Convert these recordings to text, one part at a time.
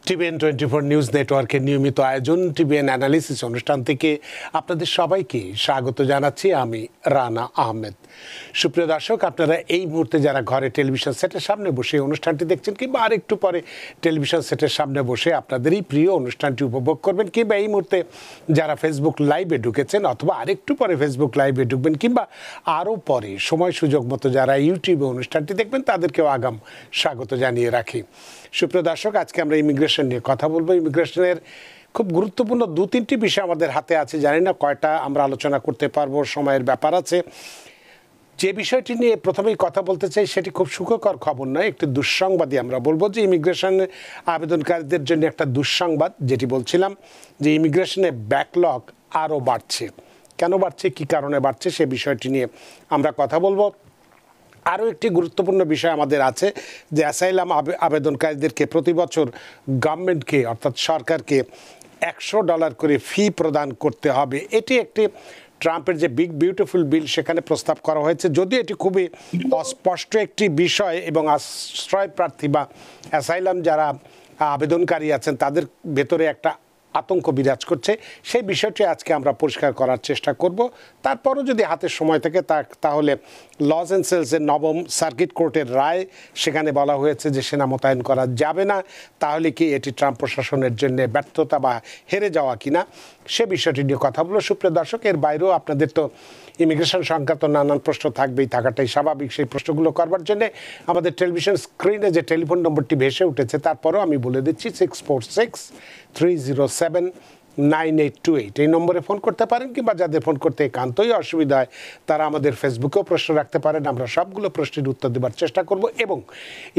TBN 24 news নেটওয়ার্কের নিয়মিত আয়োজন টিবিএন অ্যানালিসিস অনুষ্ঠান থেকে আপনাদের সবাইকে স্বাগত জানাচ্ছি। আমি রানা আহমেদ। সুপ্রিয় দর্শক, আপনারা এই মুহূর্তে যারা ঘরে টেলিভিশন সেটের সামনে বসে অনুষ্ঠানটি দেখছেন কিংবা আরেকটু পরে টেলিভিশন সেটের সামনে বসে আপনাদের এই প্রিয় অনুষ্ঠানটি উপভোগ করবেন, কিংবা এই মুহূর্তে যারা ফেসবুক লাইভে ঢুকেছেন অথবা আরেকটু পরে ফেসবুক লাইভে ঢুকবেন, কিংবা আরও পরে সময় সুযোগ মতো যারা ইউটিউবে অনুষ্ঠানটি দেখবেন তাদেরকেও আগাম স্বাগত জানিয়ে রাখি। সুপ্রিয় দর্শক, আজকে আমরা ইমিগ্রেশন নিয়ে কথা বলবো। ইমিগ্রেশনের খুব গুরুত্বপূর্ণ দু তিনটি বিষয় আমাদের হাতে আছে, জানি না কয়টা আমরা আলোচনা করতে পারবো, সময়ের ব্যাপার আছে। যে বিষয়টি নিয়ে প্রথমেই কথা বলতে চাই সেটি খুব সুখকর খবর নয়, একটি দুঃসংবাদই আমরা বলবো। যে ইমিগ্রেশন আবেদনকারীদের জন্য একটা দুঃসংবাদ, যেটি বলছিলাম যে ইমিগ্রেশনে ব্যাকলগ আরও বাড়ছে। কেন বাড়ছে, কী কারণে বাড়ছে, সে বিষয়টি নিয়ে আমরা কথা বলবো। আরও একটি গুরুত্বপূর্ণ বিষয় আমাদের আছে যে অ্যাসাইলাম আবেদনকারীদেরকে প্রতি বছর গভর্নমেন্টকে অর্থাৎ সরকারকে $100 করে ফি প্রদান করতে হবে। এটি একটি ট্রাম্পের যে বিগ বিউটিফুল বিল সেখানে প্রস্তাব করা হয়েছে, যদিও এটি খুবই অস্পষ্ট একটি বিষয় এবং আশ্রয় প্রার্থী বা অ্যাসাইলাম যারা আবেদনকারী আছেন তাদের ভেতরে একটা আতঙ্ক বিরাজ করছে। সেই বিষয়টি আজকে আমরা পরিষ্কার করার চেষ্টা করব। তারপরও যদি হাতে সময় থাকে তাহলে লস এঞ্জেলসের 9ম সার্কিট কোর্টের রায়, সেখানে বলা হয়েছে যে সেনা মোতায়েন করা যাবে না। তাহলে কি এটি ট্রাম্প প্রশাসনের জন্য ব্যর্থতা বা হেরে যাওয়া কিনা, সে বিষয়টি নিয়ে কথা বলবো। সুপ্রিয় দর্শক, এর বাইরেও আপনাদের তো ইমিগ্রেশন সংক্রান্ত নানান প্রশ্ন থাকবেই, থাকাটাই স্বাভাবিক। সেই প্রশ্নগুলো করবার জন্য আমাদের টেলিভিশন স্ক্রিনে যে টেলিফোন নম্বরটি ভেসে উঠেছে তারপরেও আমি বলে দিচ্ছি 646-307-9828 এই নম্বরে ফোন করতে পারেন, কিংবা যাদের ফোন করতে একান্তই অসুবিধা হয় তারা আমাদের ফেসবুকেও প্রশ্ন রাখতে পারেন। আমরা সবগুলো প্রশ্নের উত্তর দেওয়ার চেষ্টা করব। এবং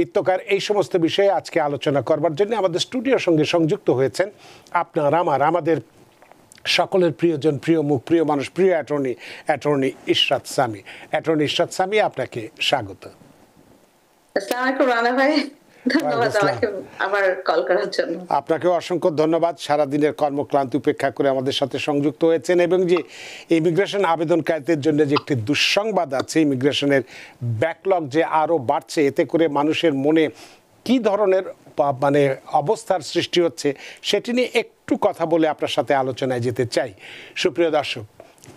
ইত্যকার এই সমস্ত বিষয়ে আজকে আলোচনা করবার জন্য আমাদের স্টুডিওর সঙ্গে সংযুক্ত হয়েছেন আমাদের সকলের প্রিয়জন, প্রিয় মুখ, প্রিয় মানুষ, প্রিয় অ্যাটর্নি ইশরাত সামি। অ্যাটর্নি ইশরাত সামি, আপনাকে স্বাগত। আসসালামু আলাইকুম রানা ভাই, ধন্যবাদ আমাকে আবার কল করার জন্য। আপনাকেও অসংখ্য ধন্যবাদ, সারাদিনের কর্মক্লান্তি উপেক্ষা করে আমাদের সাথে সংযুক্ত হয়েছেন। এবং যে ইমিগ্রেশন আবেদনকারীদের জন্য যে একটি দুঃসংবাদ আছে, ইমিগ্রেশনের ব্যাকলগ যে আরও বাড়ছে, এতে করে মানুষের মনে কি ধরনের মানে অবস্থার সৃষ্টি হচ্ছে সেটি নিয়ে একটু কথা বলে আপনার সাথে আলোচনায় যেতে চাই। সুপ্রিয় দর্শক,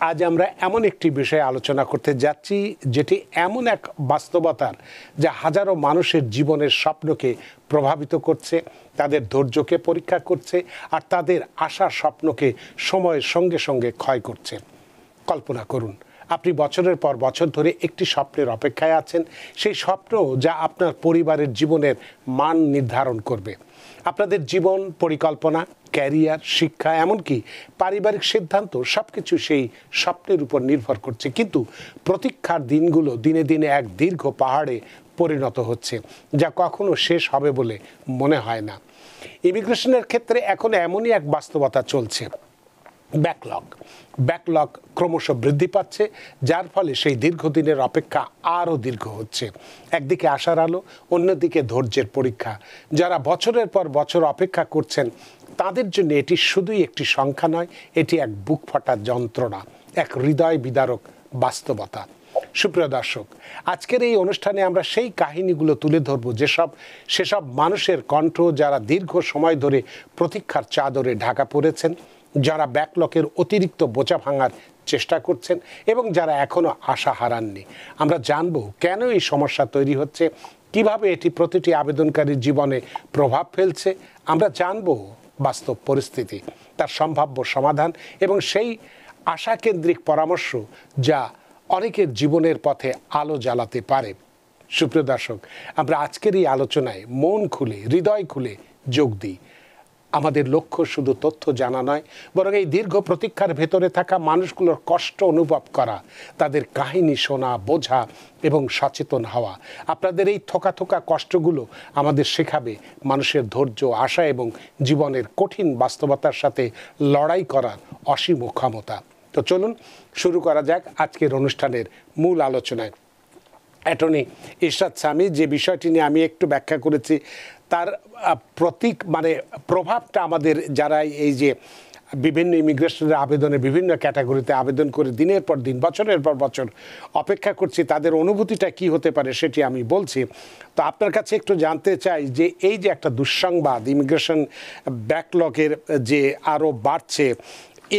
আজ আমরা এমন একটি বিষয়ে আলোচনা করতে যাচ্ছি যেটি এমন এক বাস্তবতার যা হাজারো মানুষের জীবনের স্বপ্নকে প্রভাবিত করছে, তাদের ধৈর্যকে পরীক্ষা করছে, আর তাদের আশা স্বপ্নকে সময়ের সঙ্গে সঙ্গে ক্ষয় করছে। কল্পনা করুন, আপনি বছরের পর বছর ধরে একটি স্বপ্নের অপেক্ষায় আছেন, সেই স্বপ্ন যা আপনার পরিবারের জীবনের মান নির্ধারণ করবে। আপনাদের জীবন পরিকল্পনা, ক্যারিয়ার, শিক্ষা, এমনকি পারিবারিক সিদ্ধান্ত সব কিছু সেই স্বপ্নের উপর নির্ভর করছে। কিন্তু প্রতীক্ষার দিনগুলো দিনে দিনে এক দীর্ঘ পাহাড়ে পরিণত হচ্ছে, যা কখনো শেষ হবে বলে মনে হয় না। ইমিগ্রেশনের ক্ষেত্রে এখন এমনই এক বাস্তবতা চলছে, ব্যাকলগ ক্রমশ বৃদ্ধি পাচ্ছে, যার ফলে সেই দীর্ঘদিনের অপেক্ষা আরও দীর্ঘ হচ্ছে। একদিকে আশার আলো, অন্যদিকে ধৈর্যের পরীক্ষা। যারা বছরের পর বছর অপেক্ষা করছেন তাদের জন্য এটি শুধুই একটি সংখ্যা নয়, এটি এক বুক ফাটা যন্ত্রণা, এক হৃদয় বিদারক বাস্তবতা। সুপ্রিয় দর্শক, আজকের এই অনুষ্ঠানে আমরা সেই কাহিনীগুলো তুলে ধরব সেসব মানুষের কণ্ঠ যারা দীর্ঘ সময় ধরে প্রতীক্ষার চাদরে ঢাকা পড়েছেন, যারা ব্যাকলগের অতিরিক্ত বোঝা ভাঙার চেষ্টা করছেন এবং যারা এখনও আশা হারাননি। আমরা জানব কেন এই সমস্যা তৈরি হচ্ছে, কিভাবে এটি প্রতিটি আবেদনকারীর জীবনে প্রভাব ফেলছে। আমরা জানব বাস্তব পরিস্থিতি, তার সম্ভাব্য সমাধান এবং সেই আশাকেন্দ্রিক পরামর্শ যা অনেকের জীবনের পথে আলো জ্বালাতে পারে। সুপ্রিয় দর্শক, আমরা আজকের এই আলোচনায় মন খুলে, হৃদয় খুলে যোগ দিই। আমাদের লক্ষ্য শুধু তথ্য জানা নয়, বরং এই দীর্ঘ প্রতীক্ষার ভেতরে থাকা মানুষগুলোর কষ্ট অনুভব করা, তাদের কাহিনী শোনা, বোঝা এবং সচেতন হওয়া। আপনাদের এই থোকা কষ্টগুলো আমাদের শেখাবে মানুষের ধৈর্য, আশা এবং জীবনের কঠিন বাস্তবতার সাথে লড়াই করার অসীম ক্ষমতা। তো চলুন শুরু করা যাক আজকের অনুষ্ঠানের মূল আলোচনায়। অ্যাটর্নি ইশরাত সামি, যে বিষয়টি নিয়ে আমি একটু ব্যাখ্যা করেছি তার প্রভাবটা আমাদের যারা এই যে বিভিন্ন ইমিগ্রেশনের আবেদনে বিভিন্ন ক্যাটাগরিতে আবেদন করে দিনের পর দিন বছরের পর বছর অপেক্ষা করছি, তাদের অনুভূতিটা কি হতে পারে সেটি আমি বলছি। তো আপনার কাছে একটু জানতে চাই যে এই যে একটা দুঃসংবাদ, ইমিগ্রেশন ব্যাকলগের যে আরও বাড়ছে,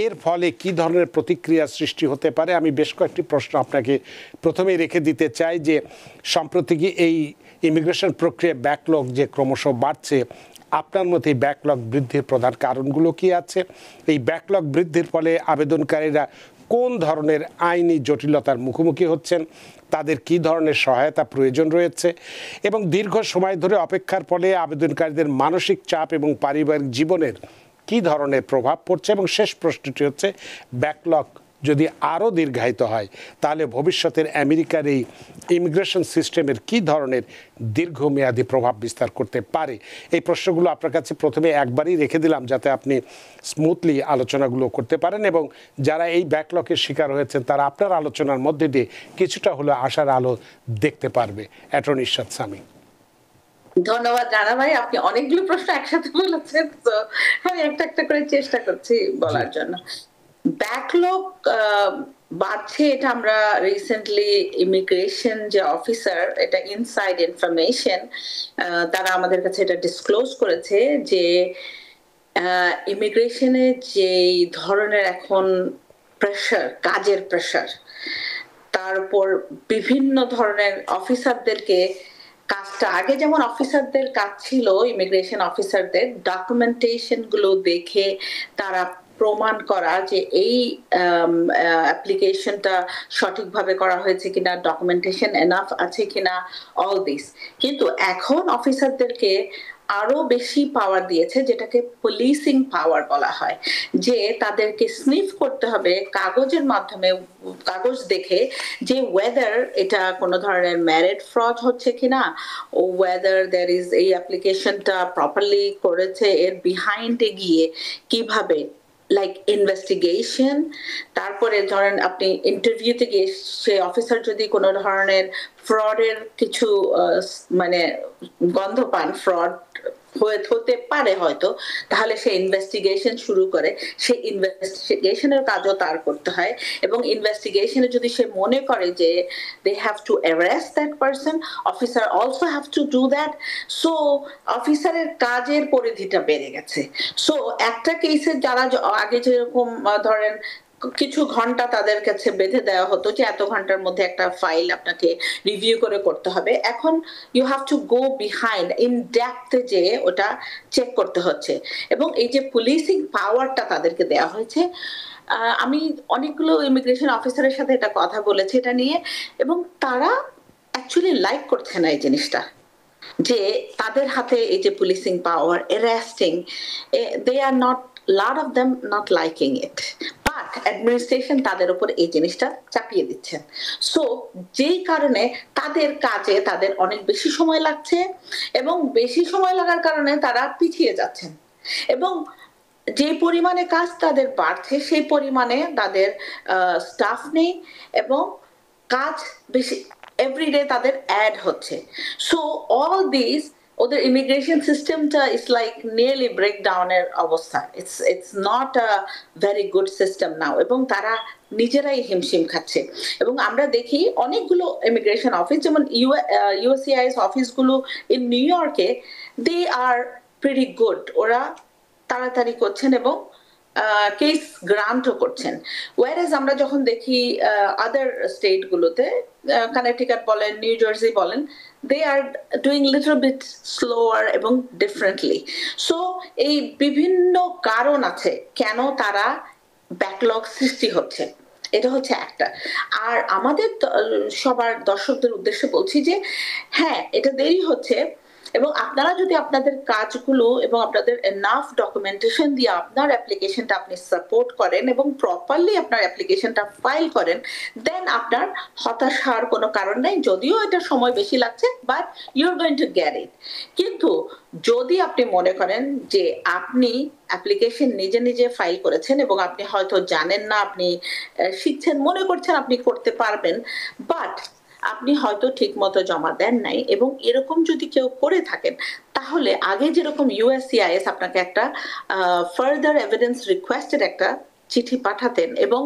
এর ফলে কি ধরনের প্রতিক্রিয়া সৃষ্টি হতে পারে? আমি বেশ কয়েকটি প্রশ্ন আপনাকে প্রথমেই রেখে দিতে চাই যে সম্প্রতি কি এই ইমিগ্রেশন প্রক্রিয়া ব্যাকলগ যে ক্রমশ বাড়ছে, আপনার মতে এই ব্যাকলগ বৃদ্ধির প্রধান কারণগুলো কি আছে? এই ব্যাকলগ বৃদ্ধির ফলে আবেদনকারীরা কোন ধরনের আইনি জটিলতার মুখোমুখি হচ্ছেন, তাদের কি ধরনের সহায়তা প্রয়োজন রয়েছে, এবং দীর্ঘ সময় ধরে অপেক্ষার ফলে আবেদনকারীদের মানসিক চাপ এবং পারিবারিক জীবনের কি ধরনের প্রভাব পড়ছে? এবং শেষ প্রশ্নটি হচ্ছে, ব্যাকলগ যদি আরও দীর্ঘায়িত হয় তাহলে ভবিষ্যতের আমেরিকার এই ইমিগ্রেশন সিস্টেমের কি ধরনের দীর্ঘমেয়াদী প্রভাব বিস্তার করতে পারে? এই প্রশ্নগুলো আপনার কাছে প্রথমে একবারই রেখে দিলাম যাতে আপনি স্মুথলি আলোচনাগুলো করতে পারেন, এবং যারা এই ব্যাকলগের শিকার হয়েছেন তারা আপনার আলোচনার মধ্যে দিয়ে কিছুটা হলেও আশার আলো দেখতে পারবে। অ্যাটর্নি ইরশাদ সামি। ধন্যবাদ রানা ভাই, আপনি অনেকগুলো প্রশ্ন একসাথে বলেছেন, তো আমি একটা একটা করে চেষ্টা করছি বলার জন্য। ব্যাকলগ বাড়ছে, এটা আমরা রিসেন্টলি ইমিগ্রেশন যে অফিসার, এটা ইনসাইড ইনফরমেশন, তারা আমাদের কাছে এটা ডিসক্লোজ করেছে যে ইমিগ্রেশনে যে ধরনের এখন প্রেশার, কাজের প্রেশার, তার উপর বিভিন্ন ধরনের অফিসারদেরকে কাজটা, আগে যেমন অফিসারদের কাজ ছিল, ইমিগ্রেশন অফিসারদের ডকুমেন্টেশন গুলো দেখে তারা প্রমাণ করা যে এই অ্যাপ্লিকেশনটা সঠিকভাবে করা হয়েছে কিনা, ডকুমেন্টেশন এনাফ আছে কিনা, অল দিস। কিন্তু এখন অফিসারদেরকে আরো বেশি পাওয়ার দিয়েছে, যেটাকে পুলিশিং পাওয়ার বলা হয়, যে তাদেরকে স্নিফ করতে হবে কাগজের মাধ্যমে, কাগজ দেখে, যে ওয়েদার এটা কোনো ধরনের ম্যারিড ফ্রড হচ্ছে কিনা, ও ওয়েদার দ্যার ইজ এই অ্যাপ্লিকেশনটা প্রপারলি করেছে, এর বিহাইন্ডে গিয়ে কিভাবে, লাইক ইনভেস্টিগেশন। তারপরে ধরেন আপনি ইন্টারভিউতে গিয়ে সে অফিসার যদি কোনো ধরনের ফ্রডের কিছু মানে গন্ধ পান, ফ্রড হতে পারে হয়তো, তাহলে সে ইনভেস্টিগেশন শুরু করে। সেই ইনভেস্টিগেশনের কাজও তার করতে হয়, এবং ইনভেস্টিগেশনে যদি সে মনে করে যে they have to arrest that person, officer also have to do that. So অফিসারের কাজের পরিধিটা বেড়ে গেছে। সো একটা কেসে যারা আগে যেরকম ধরেন কিছু ঘন্টা তাদের কাছে বেঁধে দেওয়া হতো যে এত ঘন্টার মধ্যে একটা ফাইল আপনাকে রিভিউ করে করতে হবে, এখন you have to go behind, in ডেপথে যে ওটা চেক করতে হচ্ছে। এবং এই যে পুলিশিং পাওয়ারটা তাদেরকে দেওয়া হয়েছে, আমি অনেকগুলো ইমিগ্রেশন অফিসারের সাথে এটা কথা বলেছি এটা নিয়ে, এবং তারা অ্যাকচুয়ালি লাইক করছে না এই জিনিসটা, যে তাদের হাতে এই যে policing power, arresting, they are not, lot of them not liking it, but administration তাদের উপর এই জিনিসটা চাপিয়ে দিচ্ছেন। সো যেই কারণে তাদের কাজে তাদের অনেক বেশি সময় লাগছে, এবং বেশি সময় লাগার কারণে তারা পিছিয়ে যাচ্ছেন, এবং যে পরিমাণে কাজ তাদের বাড়ছে সেই পরিমাণে তাদের স্টাফ নেই, এবং কাজ বেশি এভরিডে তাদের অ্যাড হচ্ছে। সো অল দিস, ওদের ইমিগ্রেশন সিস্টেমটা ইজ লাইক নিয়ারলি ব্রেকডাউনের অবস্থা। It's not a very good system now, এবং তারা নিজেরাই হিমশিম খাচ্ছে। এবং আমরা দেখি অনেকগুলো ইমিগ্রেশন অফিস, যেমন ইউএসসিআইএস অফিসগুলো ইন নিউ ইয়র্কে, দে আর প্রিটি গুড, ওরা তাড়াতাড়ি করছেন এবং কেস গ্রান্টও করছেন। ওয়ারেজ আমরা যখন দেখি আদার স্টেট গুলোতে, কানেক্টিকাট বলেন, নিউ জার্সি বলেন, they are doing little bit slower এবং differently. So এই বিভিন্ন কারণ আছে কেন তারা ব্যাকলগ সৃষ্টি হচ্ছে, এটা হচ্ছে একটা। আর আমাদের সবার দর্শকদের উদ্দেশ্যে বলছি যে হ্যাঁ, এটা দেরি হচ্ছে, এবং আপনারা যদি আপনাদের কাজগুলো এবং আপনাদের এনাফ ডকুমেন্টেশন দিয়ে আপনার অ্যাপ্লিকেশনটা আপনি সাপোর্ট করেন এবং প্রপারলি আপনার অ্যাপ্লিকেশনটা ফাইল করেন, দেন আপনার হতাশ হওয়ার কোনো কারণ নেই। যদিও এটা সময় বেশি লাগছে, but you are going to get it. কিন্তু যদি আপনি মনে করেন যে আপনি অ্যাপ্লিকেশন নিজে নিজে ফাইল করেছেন এবং আপনি হয়তো জানেন না, আপনি শিখছেন, মনে করছেন আপনি করতে পারবেন, বাট আপনি হয়তো ঠিক মতো জমা দেন নাই, এবং এরকম যদি কেউ করে থাকেন, তাহলে আগে যেরকম ইউএসসিআইএস আপনাকে একটা ফার্দার এভিডেন্স রিকোয়েস্টেড একটা চিঠি পাঠাতেন এবং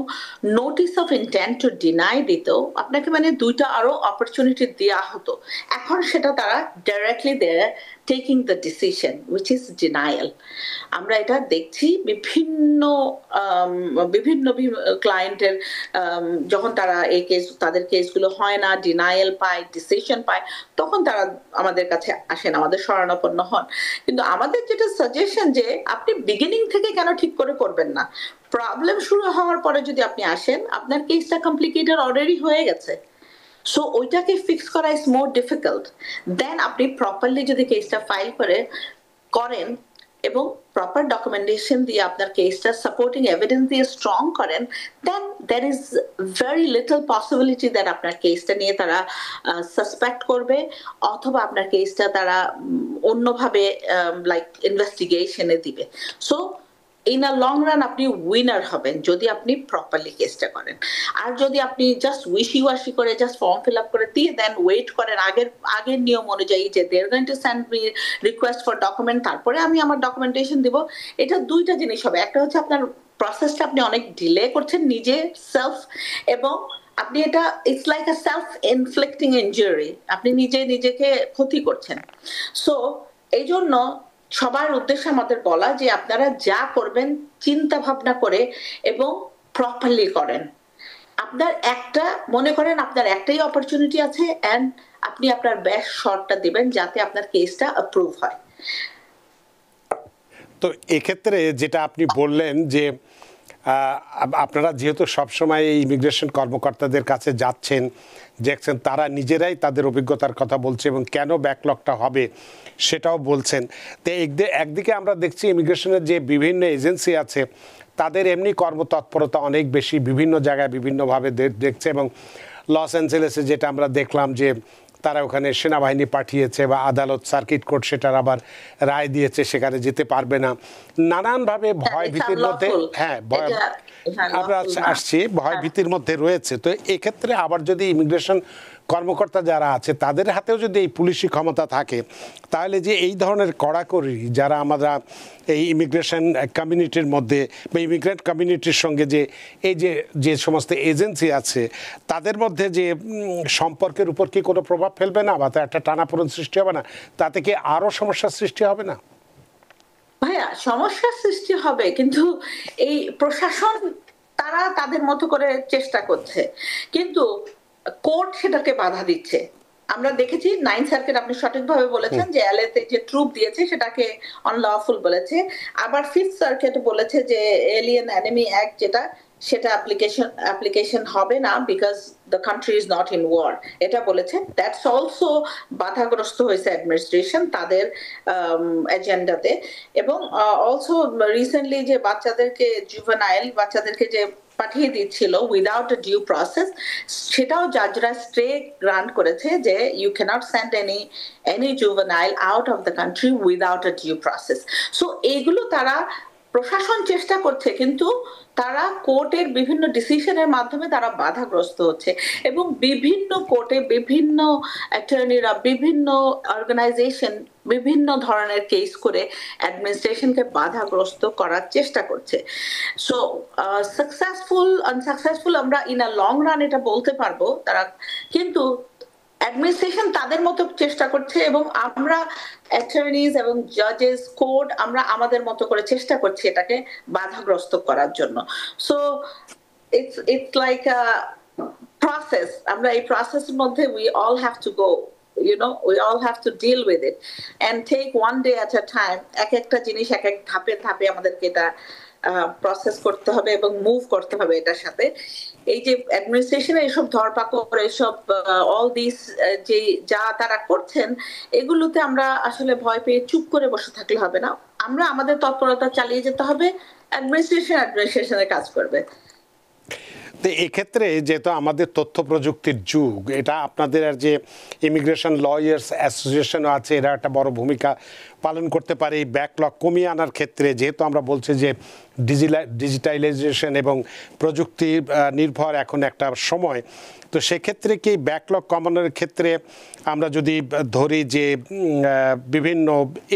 notice of intent to deny দিত, আপনাকে মানে দুইটা আরো অপরচুনিটি দেওয়া হতো। এখন সেটা তারা ডাইরেক্টলি দেয় taking the decision which is denial. আমরা এটা দেখছি বিভিন্ন বিভিন্ন ক্লায়েন্টের যখন তারা এই কেস, তাদের কেসগুলো হয় না, ডিনায়াল পায়, ডিসিশন পায়, তখন তারা আমাদের কাছে আসেন, আমাদের শরণাপন্ন হন। কিন্তু আমাদের যেটা সাজেশন যে আপনি বিগিনিং থেকে কেন ঠিক করে করবেন না, প্রবলেম শুরু হওয়ার পরে যদি আপনি আসেন, আপনার কেসটা কমপ্লিকেটেড অলরেডি হয়ে গেছে, সো ওইটাকে ফিক্স করা ইজ মোর ডিফিকাল্ট দেন আপনি প্রপারলি যদি কেসটা ফাইল করেন এবং প্রপার ডকুমেন্টেশন দিয়ে আপনার কেসটা সাপোর্টিং এভিডেন্স দিয়ে স্ট্রং করেন, then there is very little possibility that আপনার কেসটা নিয়ে তারা সাসপেক্ট করবে, অথবা আপনার কেসটা তারা অন্যভাবে লাইক ইনভেস্টিগেশনে দিবে। So in a long run আপনি উইনার হবেন যদি আপনি প্রপারলি কেসটা করেন। আর যদি আপনি জাস্ট উইশি ওয়াশি করে জাস্ট ফর্ম ফিল আপ করে দিয়ে দেন, ওয়েট করেন আগের নিয়ম অনুযায়ী যে they are going to send me request for document, তারপরে আমি আমার ডকুমেন্টেশন দিব, এটা দুইটা জিনিস হবে। একটা হচ্ছে আপনার প্রসেসটা আপনি অনেক ডিলে করছেন নিজে সেলফ, এবং আপনি এটা it's like a self inflicting injury, আপনি নিজেকে ক্ষতি করছেন। সো এই জন্য সবার উদ্দেশ্যে আমাদের বলা যে আপনারা যা করবেন চিন্তা ভাবনা করে এবং প্রপারলি করেন। আপনার একটা মনে করেন আপনার একটাই অপরচুনিটি আছে, এন্ড আপনি আপনার বেস্ট শটটা দিবেন যাতে আপনার কেসটা অ্যাপ্রুভ হয়। তো এক্ষেত্রে যেটা আপনি বললেন যে আপনারা যেহেতু সবসময় এই ইমিগ্রেশন কর্মকর্তাদের কাছে যাচ্ছেন, দেখছেন, তারা নিজেরাই তাদের অভিজ্ঞতার কথা বলছে এবং কেন ব্যাকলগটা হবে সেটাও বলছেন। তো একদিকে আমরা দেখছি ইমিগ্রেশনের যে বিভিন্ন এজেন্সি আছে তাদের এমনি কর্মতৎপরতা অনেক বেশি, বিভিন্ন জায়গায় বিভিন্নভাবে দেখছে, এবং লস অ্যাঞ্জেলেসে যেটা আমরা দেখলাম যে তারা ওখানে সেনাবাহিনী পাঠিয়েছে বা আদালত সার্কিট কোর্ট সেটার আবার রায় দিয়েছে, সেখানে যেতে পারবে না, নানানভাবে ভয় ভীতির মধ্যে, হ্যাঁ আমরা আসছি, ভয় ভীতির মধ্যে রয়েছে। তো এক্ষেত্রে আবার যদি ইমিগ্রেশন কর্মকর্তা যারা আছে তাদের হাতেও যদি এই পুলিশি ক্ষমতা থাকে, তাহলে যে এই ধরনের কড়াকড়ি যারা আমরা এই ইমিগ্রেশন কমিউনিটির মধ্যে বা ইমিগ্রেন্ট কমিউনিটির সঙ্গে যে এই যে সমস্ত এজেন্সি আছে তাদের মধ্যে যে সম্পর্কের উপর কি কোনো প্রভাব ফেলবে না, বা একটা টানাপোড়েন সৃষ্টি হবে না? তাতে কি আরও সমস্যার সৃষ্টি হবে না? ভাইয়া সমস্যার সৃষ্টি হবে, কিন্তু এই প্রশাসন তারা তাদের মতো করে চেষ্টা করছে, কিন্তু কোর্ট সেটাকে বাধা দিচ্ছে। আমরা দেখেছি 9th সার্কিট, আপনি সঠিকভাবে বলেছেন যে এলএতে যে ট্রুপ দিয়েছে সেটাকে অনলফুল বলেছে, আবার 5th সার্কিট বলেছে যে এলিয়েন এনিমি অ্যাক্ট যেটা সেটা অ্যাপ্লিকেশন হবে না because the country is not in war, এটা বলেছে। দ্যাটস অলসো বাধাগ্রস্ত হয়েছে অ্যাডমিনিস্ট্রেশন তাদের এজেন্ডাতে। এবং অলসো রিসেন্টলি যে বাচ্চাদেরকে যে পাঠিয়ে দিচ্ছিল উইদাউট আ ডিউ প্রসেস, সেটাও জাজরা স্টে গ্রান্ট করেছে যে you cannot send any juvenile out of the country without a due process. So এইগুলো তারা প্রশাসন চেষ্টা করছে, কিন্তু তারা কোর্টের বিভিন্ন ডিসিশনের মাধ্যমে তারা বাধাগ্রস্ত হচ্ছে, এবং বিভিন্ন কোর্টে বিভিন্ন অ্যাটর্নিরা, বিভিন্ন অর্গানাইজেশন বিভিন্ন ধরনের কেস করে অ্যাডমিনিস্ট্রেশনকে বাধাগ্রস্ত করার চেষ্টা করছে। সো সাকসেসফুল আনসাকসেসফুল আমরা ইন আ লং রান এটা বলতে পারবো তারা, কিন্তু অ্যাডমিনিস্ট্রেশন তাদের মতো চেষ্টা করছে এবং আমরা অ্যাটর্নিজ এবং জাজেস কোর্ট আমরা আমাদের মতো করে চেষ্টা করছি এটাকে বাধাগ্রস্ত করার জন্য। So it's like a process, আমরা এই প্রসেসের মধ্যে we all have to go, we all have to deal with it and take one day at a time, এক একটা জিনিস এক এক ধাপে ধাপে আমাদেরকে এটা প্রসেস করতে হবে এবং মুভ করতে হবে এটার সাথে। এই যে অ্যাডমিনিস্ট্রেশনে এইসব ধরপাকড়, এইসব অল দিস যে যা তারা করছেন, এগুলোতে আমরা আসলে ভয় পেয়ে চুপ করে বসে থাকলে হবে না, আমরা আমাদের তৎপরতা চালিয়ে যেতে হবে, অ্যাডমিনিস্ট্রেশনের কাজ করবে। তো এক্ষেত্রে যেহেতু আমাদের তথ্য প্রযুক্তির যুগ, এটা আপনাদের আর যে ইমিগ্রেশন লয়ার্স অ্যাসোসিয়েশনও আছে, এরা একটা বড় ভূমিকা পালন করতে পারে এই ব্যাকলগ কমিয়ে আনার ক্ষেত্রে, যেহেতু আমরা বলছি যে ডিজিটালাইজেশন এবং প্রযুক্তি নির্ভর এখন একটা সময়, তো সেক্ষেত্রে কি ব্যাকলগ কমানোর ক্ষেত্রে আমরা যদি ধরি যে বিভিন্ন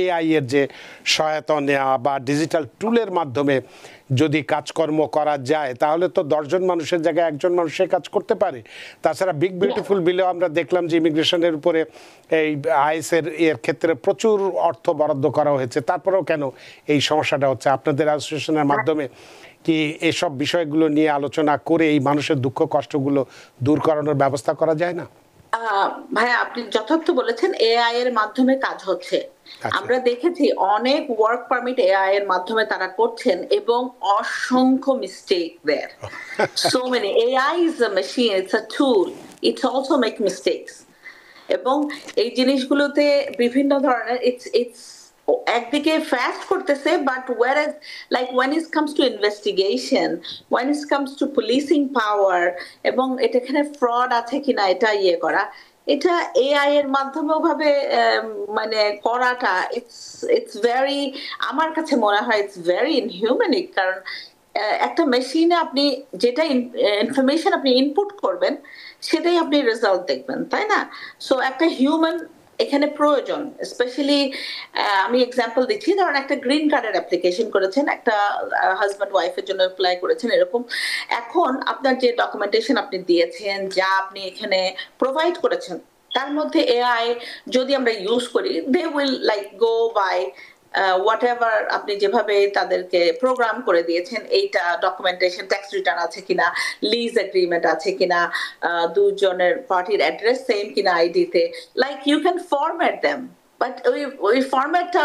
এআই এর যে সহায়তা নেওয়া বা ডিজিটাল টুলের মাধ্যমে যদি কাজকর্ম করা যায়, তাহলে তো 10 জন মানুষের জায়গায় 1 জন মানুষের কাজ করতে পারে। তাছাড়া বিগ বিউটিফুল বিলেও আমরা দেখলাম যে ইমিগ্রেশনের উপরে এই আইএসের এর ক্ষেত্রে প্রচুর অর্থ বরাদ্দ করা হয়েছে, তারপরেও কেন এই সমস্যাটা হচ্ছে? আপনাদের অ্যাসোসিয়েশনের মাধ্যমে কি এসব বিষয়গুলো নিয়ে আলোচনা করে এই মানুষের দুঃখ কষ্টগুলো দূর করানোর ব্যবস্থা করা যায় না? ভাইয়া, আপনি যথার্থ বলেছেন, এআই এর মাধ্যমে কাজ হচ্ছে। আমরা দেখেছি অনেক ওয়ার্ক পারমিট এআই এর মাধ্যমে তারা করছেন এবং অসংখ্য mistake there. So many, AI is a machine, it's a tool, it's also make mistakes. এবং এই জিনিসগুলোতে বিভিন্ন ধরনের ইটস একদিকে ফাস্ট করতেছে, but whereas like when it comes to investigation, when it comes to policing power, এবং এখানে fraud আছে কিনা এটা ইয়ে করা, এটা এআই এর মাধ্যমে ভাবে মানে করাটা ইটস ভেরি, আমার কাছে মনে হয় ইটস ভেরি ইনহিউম্যানিক। কারণ একটা মেশিনে আপনি যেটা ইনফরমেশন আপনি ইনপুট করবেন সেটাই আপনি রেজাল্ট দেখবেন, তাই না? সো একটা হিউম্যান এখানে প্রয়োজন। স্পেশালি আমি এক্সাম্পল দিচ্ছি, ধরেন একটা গ্রিন কার্ডের অ্যাপ্লিকেশন করেছেন, একটা হাজব্যান্ড ওয়াইফের জন্য অ্যাপ্লাই করেছেন এরকম। এখন আপনার যে ডকুমেন্টেশন আপনি দিয়েছেন, যা আপনি এখানে প্রোভাইড করেছেন, তার মধ্যে এআই যদি আমরা ইউজ করি, they will like go by whatever আপনি যেভাবে তাদেরকে প্রোগ্রাম করে দিয়েছেন, এইটা ডকুমেন্টেশন, ট্যাক্স রিটার্ন আছে কিনা, লিজ এগ্রিমেন্ট আছে কিনা, দুজনের পার্টির অ্যাড্রেস সেম কিনা আইডিতে, like you can format them, but ওই ফরম্যাটটা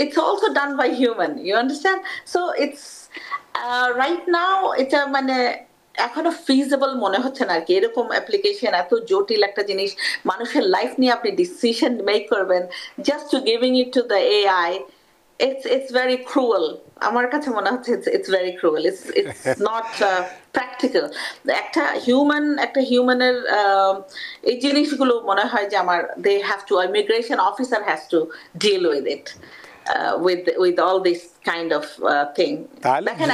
it's also done by human, you understand? So it's right now এটা মানে এখনো ফিজিবল মনে হচ্ছে না আর কি। এরকম অ্যাপ্লিকেশন, এত জটিল একটা জিনিস, মানুষের লাইফ নিয়ে আপনি ডিসিশন মেক করবেন just two giving it to the AI, it's very cruel. আমার কাছে মনে হচ্ছে it's very cruel. It's not practical. একটা হিউম্যানের এই জিনিসগুলো মনে হয় যে আমার they have to, immigration officer has to deal with it. With all this kind of thing. দেখেন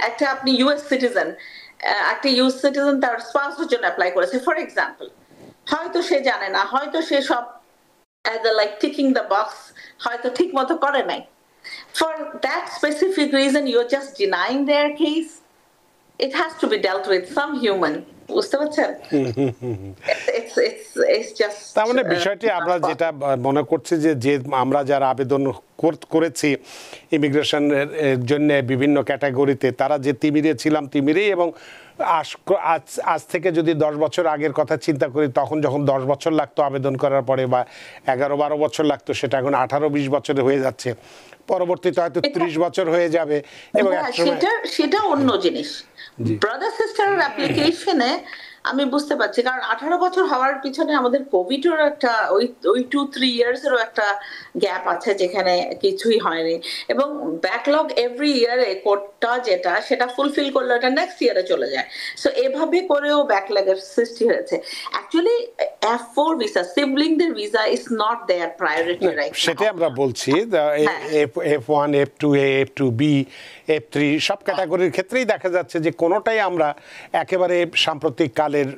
একটা আপনি ইউএস সিটিজেন, একটা ইউএস সিটিজেন তার স্পাউসের জন্য অ্যাপ্লাই করেছে ফর এক্সাম্পল, হয়তো সে জানে না, হয়তো সে সব as a like ticking the box হয়তো ঠিক মতো করে নাই, for that specific reason you're just denying their case. It has to be dealt with some human. বুঝতে পারছেন? It's just তার মানে বিষয়টি আমরা যেটা মনে করছি যে আমরা যারা আবেদন করেছি ইমিগ্রেশনের জন্য বিভিন্ন ক্যাটাগরিতে, তারা যে তিমিরে ছিলাম তিমিরেই, এবং আজ থেকে যদি 10 বছর আগের কথা চিন্তা করি, তখন যখন 10 বছর লাগতো আবেদন করার পরে, বা 11-12 বছর লাগতো, সেটা এখন 18-20 বছরে হয়ে যাচ্ছে, পরবর্তীতে হয়তো 30 বছর হয়ে যাবে। এবং সেটা অন্য জিনিস। ব্রাদার সিস্টারের অ্যাপ্লিকেশনে আমি বুঝতে পারছি, কারণ 18 বছর হওয়ার পিছনে আমাদের কোভিডের একটা ওই 2-3 ইয়ার্সেরও একটা গ্যাপ আছে যেখানে কিছুই হয়নি, এবং ব্যাকলগ এভরি ইয়ারে কোডটা যেটা সেটা ফুলফিল করলে এটা নেক্সট ইয়ারে চলে যায়। সো এভাবে করেও ব্যাকলগের সৃষ্টি হয়েছে। অ্যাকচুয়ালি F4 ভিসা, সিবলিংদের visa is not their priority right. সেটাই আমরা বলছি, F1, F2A, F2B, F3 সব ক্যাটাগরির ক্ষেত্রেই দেখা যাচ্ছে যে কোনোটাই আমরা একেবারে সাম্প্রতিক কালের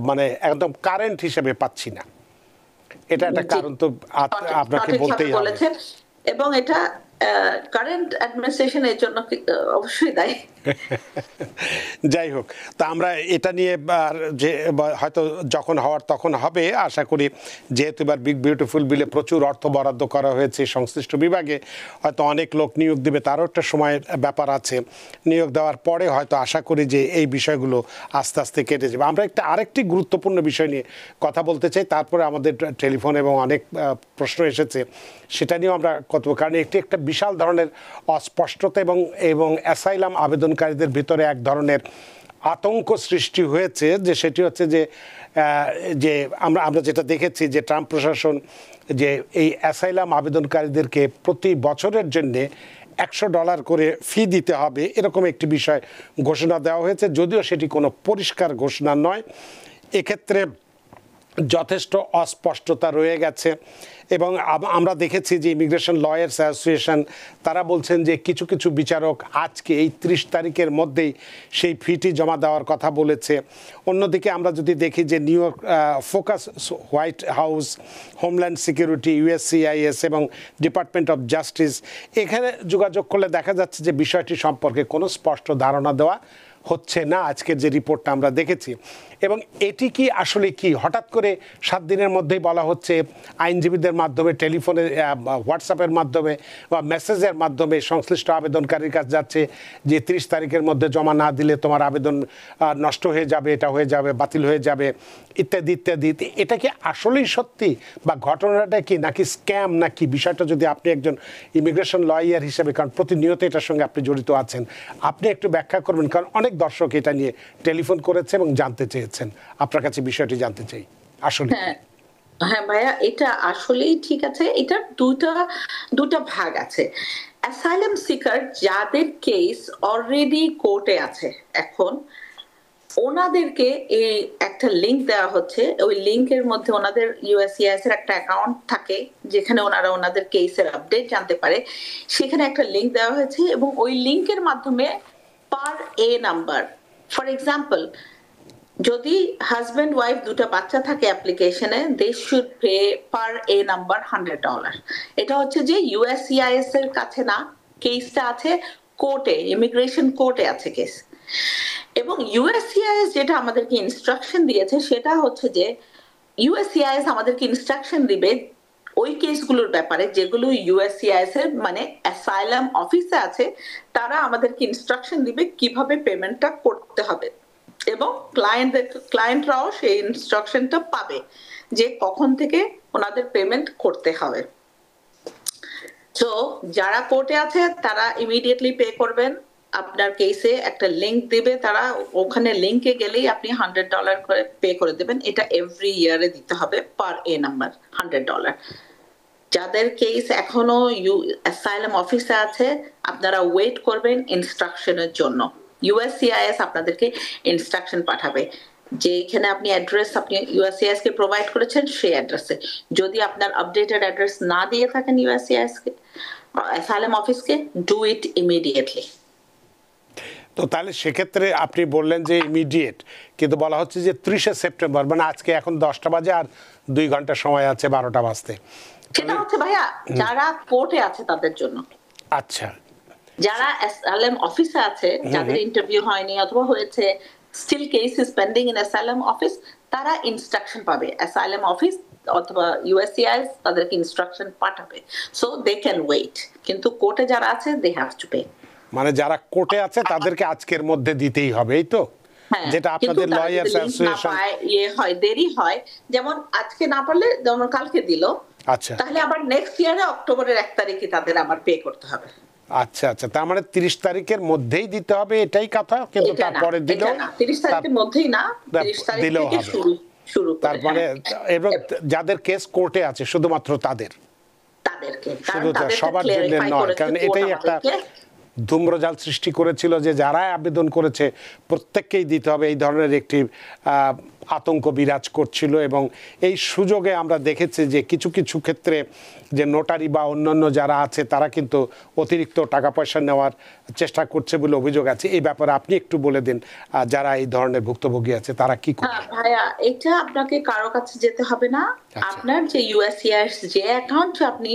মানে একদম কারেন্ট হিসেবে পাচ্ছি না। এটা একটা কারণ তো আপনাকে বলতেই হবে, এবং এটা কারেন্ট অ্যাডমিনিস্ট্রেশন এর জন্য অবশ্যই দায়ী। যাই হোক, তা আমরা এটা নিয়ে যে হয়তো যখন হওয়ার তখন হবে আশা করি, যেহেতু এবার বিগ বিউটিফুল বিলে প্রচুর অর্থ বরাদ্দ করা হয়েছে সংশ্লিষ্ট বিভাগে, হয়তো অনেক লোক নিয়োগ দেবে, তারও একটা সময়ের ব্যাপার আছে। নিয়োগ দেওয়ার পরে হয়তো আশা করি যে এই বিষয়গুলো আস্তে আস্তে কেটে যাবে। আমরা আরেকটি গুরুত্বপূর্ণ বিষয় নিয়ে কথা বলতে চাই, তারপরে আমাদের টেলিফোন এবং অনেক প্রশ্ন এসেছে, সেটা নিয়েও আমরা কত, কারণ একটা বিশাল ধরনের অস্পষ্টতা এবং অ্যাসাইলাম আবেদনকারীদের ভিতরে এক ধরনের আতঙ্ক সৃষ্টি হয়েছে, যে সেটি হচ্ছে যে আমরা যেটা দেখেছি যে ট্রাম্প প্রশাসন যে এই অ্যাসাইলাম আবেদনকারীদেরকে প্রতি বছরের জন্যে $100 করে ফি দিতে হবে, এরকম একটি বিষয় ঘোষণা দেওয়া হয়েছে, যদিও সেটি কোনো পরিষ্কার ঘোষণা নয়। এক্ষেত্রে যথেষ্ট অস্পষ্টতা রয়ে গেছে এবং আমরা দেখেছি যে ইমিগ্রেশন লয়ার্স অ্যাসোসিয়েশন তারা বলছেন যে কিছু কিছু বিচারক আজকে এই 30 তারিখের মধ্যেই সেই ফিটি জমা দেওয়ার কথা বলেছে। অন্যদিকে আমরা যদি দেখি যে new York focus, white house, homeland security, USCIS এবং ডিপার্টমেন্ট অফ জাস্টিস, এখানে যোগাযোগ করলে দেখা যাচ্ছে যে বিষয়টি সম্পর্কে কোনো স্পষ্ট ধারণা দেওয়া হচ্ছে না আজকের যে রিপোর্টটা আমরা দেখেছি। এবং এটি কি আসলে কি হঠাৎ করে 7 দিনের মধ্যেই বলা হচ্ছে আইনজীবীদের মাধ্যমে, টেলিফোনে, হোয়াটসঅ্যাপের মাধ্যমে বা মেসেজের মাধ্যমে সংশ্লিষ্ট আবেদনকারীর কাছে যাচ্ছে যে 30 তারিখের মধ্যে জমা না দিলে তোমার আবেদন নষ্ট হয়ে যাবে, এটা হয়ে যাবে, বাতিল হয়ে যাবে, ইত্যাদি ইত্যাদি। এটা কি আসলেই সত্যি বা ঘটনাটা কি, নাকি স্ক্যাম, নাকি বিষয়টা যদি আপনি একজন ইমিগ্রেশন লয়ার হিসেবে, কারণ প্রতিনিয়ত এটার সঙ্গে আপনি জড়িত আছেন, আপনি একটু ব্যাখ্যা করবেন, কারণ অনেক দর্শক এটা নিয়ে টেলিফোন করেছে এবং জানতে চেয়েছেন। আপনার কাছে বিষয়টি জানতে চাই আসলে। হ্যাঁ ভাইয়া, এটা আসলেই ঠিক আছে। এটা দুটা ভাগ আছে। অ্যাসাইলাম সিকার যাদের কেস অলরেডি কোর্টে আছে এখন, ওনাদেরকে এই একটা লিংক দেওয়া হচ্ছে। ওই লিংকের মধ্যে ওনাদের ইউএসসিআইএস এর একটা অ্যাকাউন্ট থাকে যেখানে ওনারা ওনাদের কেসের আপডেট জানতে পারে। সেখানে একটা লিংক দেওয়া হয়েছে এবং ওই লিংকের মাধ্যমে per a number, for example, যদি হাজব্যান্ড ওয়াইফ দুটো বাচ্চা থাকে অ্যাপ্লিকেশনে, they should pay per a number $100। এটা হচ্ছে যে ইউএসসিআইএস এর কাছে না, কেসটা আছে কোর্টে, ইমিগ্রেশন কোর্টে আছে কেস। এবং ইউএসসিআইএস যেটা আমাদেরকে ইনস্ট্রাকশন দিয়েছে সেটা হচ্ছে যে ইউএসসিআইএস আমাদেরকে ইনস্ট্রাকশন দিবে ওই কেসগুলোর ব্যাপারে যেগুলো ইউএসসিআইএস এর মানে অ্যাসাইলাম অফিসে আছে, তারা আমাদেরকে ইনস্ট্রাকশন দিবে কিভাবে পেমেন্টটা করতে হবে এবং ক্লায়েন্টরাও সেই ইনস্ট্রাকশনটা পাবে যে কখন থেকে ওনাদের পেমেন্ট করতে হবে। তো যারা কোর্টে আছে তারা ইমিডিয়েটলি পে করবেন। আপনার কেসে একটা লিংক দিবে তারা, ওখানে লিংকে গেলেই আপনি $100 করে পে করে দেবেন। এটা এভরি ইয়ারে দিতে হবে পার এ নাম্বার $100। যাদের কেস এখনো অ্যাসাইলাম অফিসে আছে আপনারা ওয়েট করবেন ইনস্ট্রাকশনের জন্য। ইউএসসিআইএস আপনাদেরকে ইনস্ট্রাকশন পাঠাবে যে এখানে আপনি অ্যাড্রেস আপনি ইউএসসিআইএস কে প্রোভাইড করেছেন সেই অ্যাড্রেসে। যদি আপনার আপডেটেড অ্যাড্রেস না দিয়ে থাকেন ইউএসসিআইএস কে, অ্যাসাইলাম অফিসকে, ডু ইট ইমিডিয়েটলি। তো তাহলে সেক্ষেত্রে আপনি বললেন যে ইমিডিয়েট, কিন্তু বলা হচ্ছে যে 30শে সেপ্টেম্বর, মানে আজকে এখন 10টা বাজে আর 2 ঘন্টা সময় আছে 12টা বাজতে। সেটা হচ্ছে ভাইয়া যারা কোর্টে আছে তাদের জন্য। আচ্ছা, যারা অ্যাসাইলাম অফিসে আছে, যাদের ইন্টারভিউ হয়নি অথবা হয়েছে, still case is pending in asylum office, তারা ইনস্ট্রাকশন পাবে। অ্যাসাইলাম অফিস অথবা ইউএসসিআইএস তাদেরকে ইনস্ট্রাকশন পাঠাবে, সো দে ক্যান ওয়েট। কিন্তু কোর্টে যারা আছে দে হ্যাভ টু পে। মানে যারা কোর্টে আছে তাদেরকে আজকের মধ্যে দিতেই হবে, এই তো? যেটা আপনাদের লয়ার্স অ্যাসোসিয়েশন হয় দেরি হয়, যেমন আজকে না পারলে যেমন কালকে দিল, আচ্ছা, তাহলে আবার নেক্সট ইয়ারে অক্টোবরের 1 তারিখে তাদের আবার পে করতে হবে। আচ্ছা আচ্ছা, তার মানে 30 তারিখের মধ্যেই দিতে হবে, এটাই কথা? কিন্তু তারপরে দিলেও 30 তারিখের মধ্যেই না, 30 তারিখ থেকে শুরু করে। তারপরে এবং যাদের কেস কোর্টে আছে শুধুমাত্র তাদেরকে, শুধু সবার জন্য নয়, কারণ এটাই একটা ধূম্রজাল সৃষ্টি করেছিল যে যারা আবেদন করেছে প্রত্যেককেই দিতে হবে, এই ধরনের একটি আতঙ্ক বিরাজ করছিল। এবং এই সুযোগে আমরা দেখেছি যে কিছু কিছু ক্ষেত্রে যে নোটারি বা অন্যান্য যারা আছে তারা কিন্তু অতিরিক্ত টাকা পয়সা নেওয়ার চেষ্টা করছে বলে অভিযোগ আছে। এই ব্যাপারে আপনি একটু বলে দিন, যারা এই ধরনের ভুক্তভোগী আছে তারা কি করে? ভাইয়া, এটা আপনাকে কারো কাছে যেতে হবে না। আপনার যে ইউএসসিআইএস যে অ্যাকাউন্ট আপনি